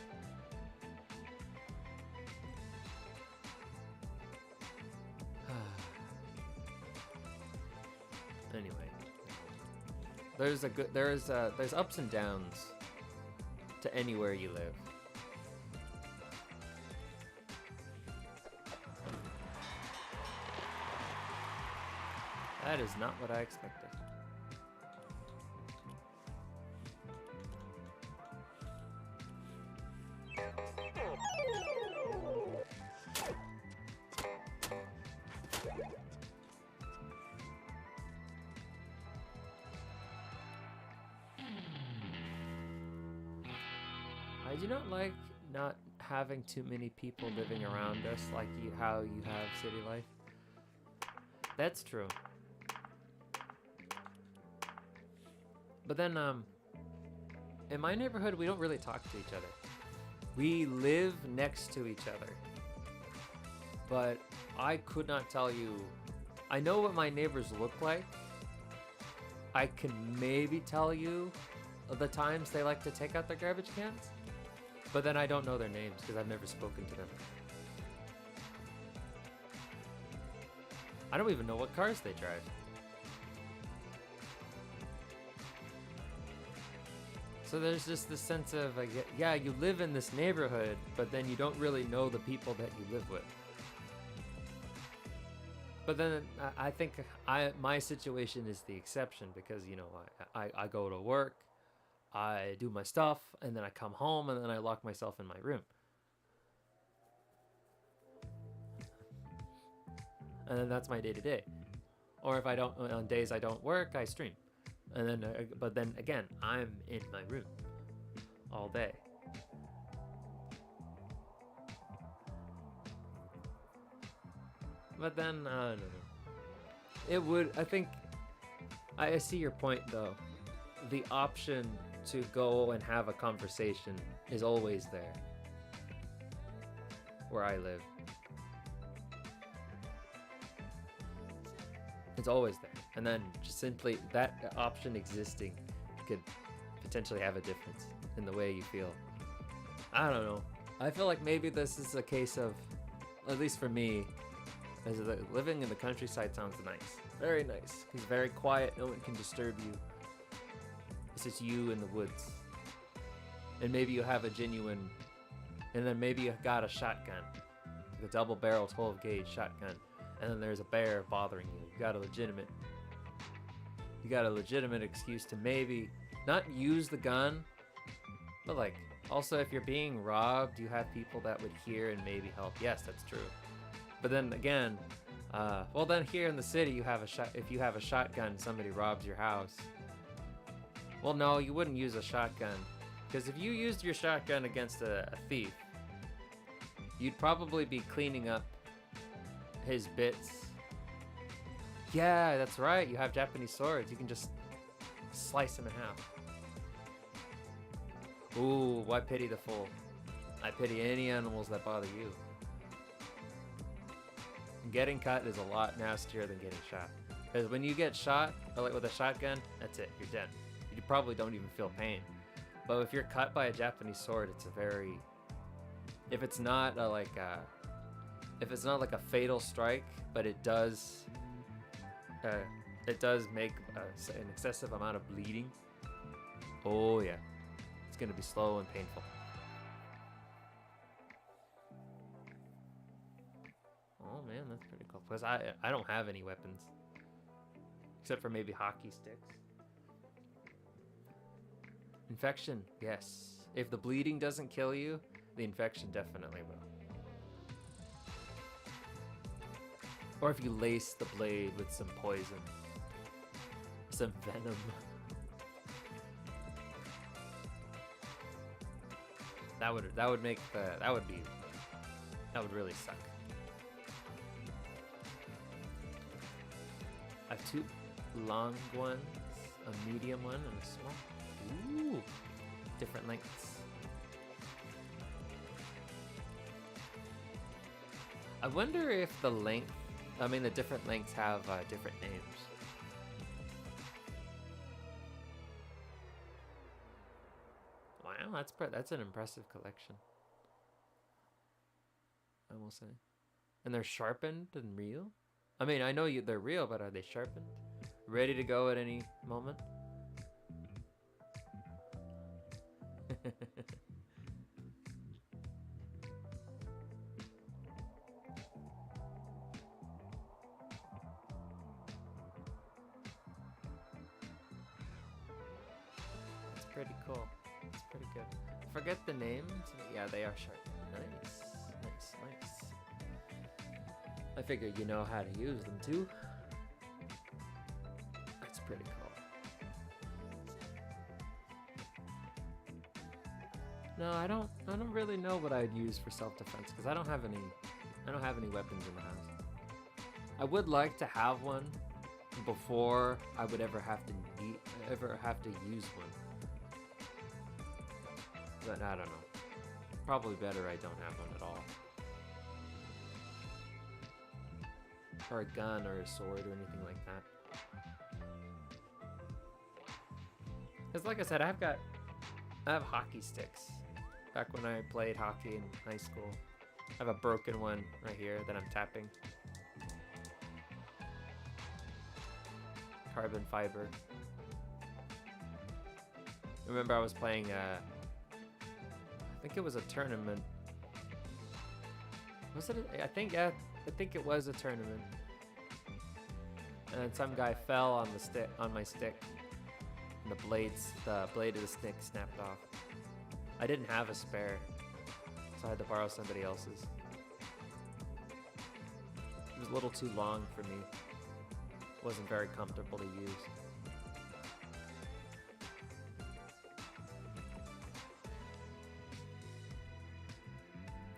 Anyway, there's ups and downs to anywhere you live. That is not what I expected. I do not like not having too many people living around us like how you have city life. That's true. But then, in my neighborhood, we don't really talk to each other. We live next to each other. But I could not tell you. I know what my neighbors look like. I can maybe tell you the times they like to take out their garbage cans. But then I don't know their names because I've never spoken to them. I don't even know what cars they drive. So there's just this sense of, yeah, you live in this neighborhood, but then you don't really know the people that you live with. But then I think my situation is the exception because, you know, I go to work, I do my stuff, and then I come home and then I lock myself in my room. And then that's my day to day. Or if I don't, on days I don't work, I stream. And then, but then again, I'm in my room all day. But then, I don't know. It would, I think, I see your point though. The option to go and have a conversation is always there. Where I live. It's always there. And then just simply that option existing could potentially have a difference in the way you feel. I don't know. I feel like maybe this is a case of, at least for me, is that living in the countryside sounds nice. Very nice. It's very quiet. No one can disturb you. It's just you in the woods. And maybe you have a genuine, and then maybe you got a shotgun. Like a double barrel 12 gauge shotgun. And then there's a bear bothering you. You got a legitimate excuse to maybe not use the gun, but like also if you're being robbed, you have people that would hear and maybe help. Yes, that's true. But then again, well then here in the city you have if you have a shotgun, somebody robs your house. Well, no, you wouldn't use a shotgun because if you used your shotgun against a thief, you'd probably be cleaning up his bits. Yeah, that's right. You have Japanese swords. You can just slice him in half. Ooh, why pity the fool? I pity any animals that bother you. Getting cut is a lot nastier than getting shot. Because when you get shot, or like with a shotgun, that's it. You're dead. You probably don't even feel pain. But if you're cut by a Japanese sword, it's a very... If it's not like a fatal strike, but it does make an excessive amount of bleeding. Oh yeah, it's gonna be slow and painful. Oh man, that's pretty cool. Because I don't have any weapons, except for maybe hockey sticks. Infection, yes. If the bleeding doesn't kill you, the infection definitely will. Or if you lace the blade with some poison. Some venom. That would really suck. I have two long ones, a medium one, and a small. Ooh, different lengths. I wonder if the different lengths have different names. Wow, that's an impressive collection, I will say. And they're sharpened and real? I mean, I know they're real, but are they sharpened? Ready to go at any moment? That's pretty cool. It's pretty good. I forget the names, but yeah, they are sharp. Nice. I figure you know how to use them too. That's pretty cool. No, I don't really know what I'd use for self-defense because I don't have any weapons in the house. I would like to have one before I would ever have to use one. But I don't know. Probably better I don't have one at all. Or a gun or a sword or anything like that. Because like I said, I have hockey sticks. Back when I played hockey in high school. I have a broken one right here that I'm tapping. Carbon fiber. I remember I was playing I think it was a tournament. Was it? I think it was a tournament. And some guy fell on the stick, on my stick. And the blade of the stick snapped off. I didn't have a spare, so I had to borrow somebody else's. It was a little too long for me. It wasn't very comfortable to use.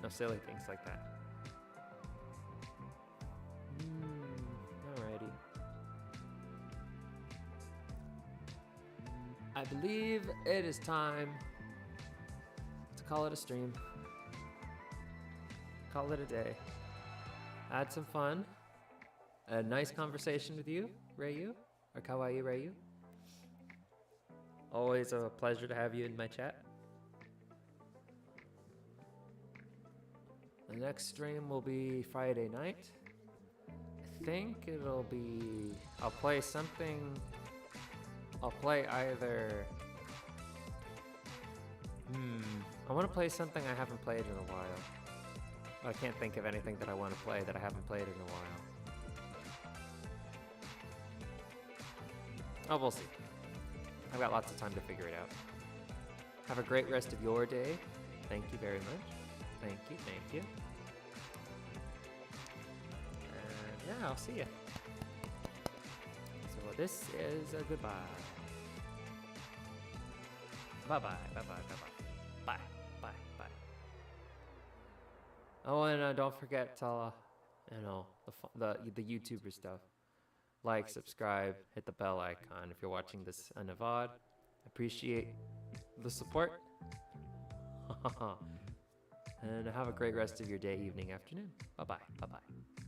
No silly things like that. Alrighty. I believe it is time to call it a stream. Call it a day. I had some fun. A nice conversation with you, Rayu, or Kawaii Rayu. Always a pleasure to have you in my chat. The next stream will be Friday night. I think it'll be... I'll play something... I'll play either... I want to play something I haven't played in a while. I can't think of anything that I want to play that I haven't played in a while. Oh, we'll see. I've got lots of time to figure it out. Have a great rest of your day. Thank you very much. Thank you, thank you. And yeah, I'll see you. So this is a goodbye. Bye-bye, bye-bye, bye-bye. Bye, bye, bye. Oh, and don't forget to, the YouTuber stuff. Like, subscribe, hit the bell icon if you're watching this on a VOD. Appreciate the support. And have a great rest of your day, evening, afternoon. Bye-bye, bye-bye.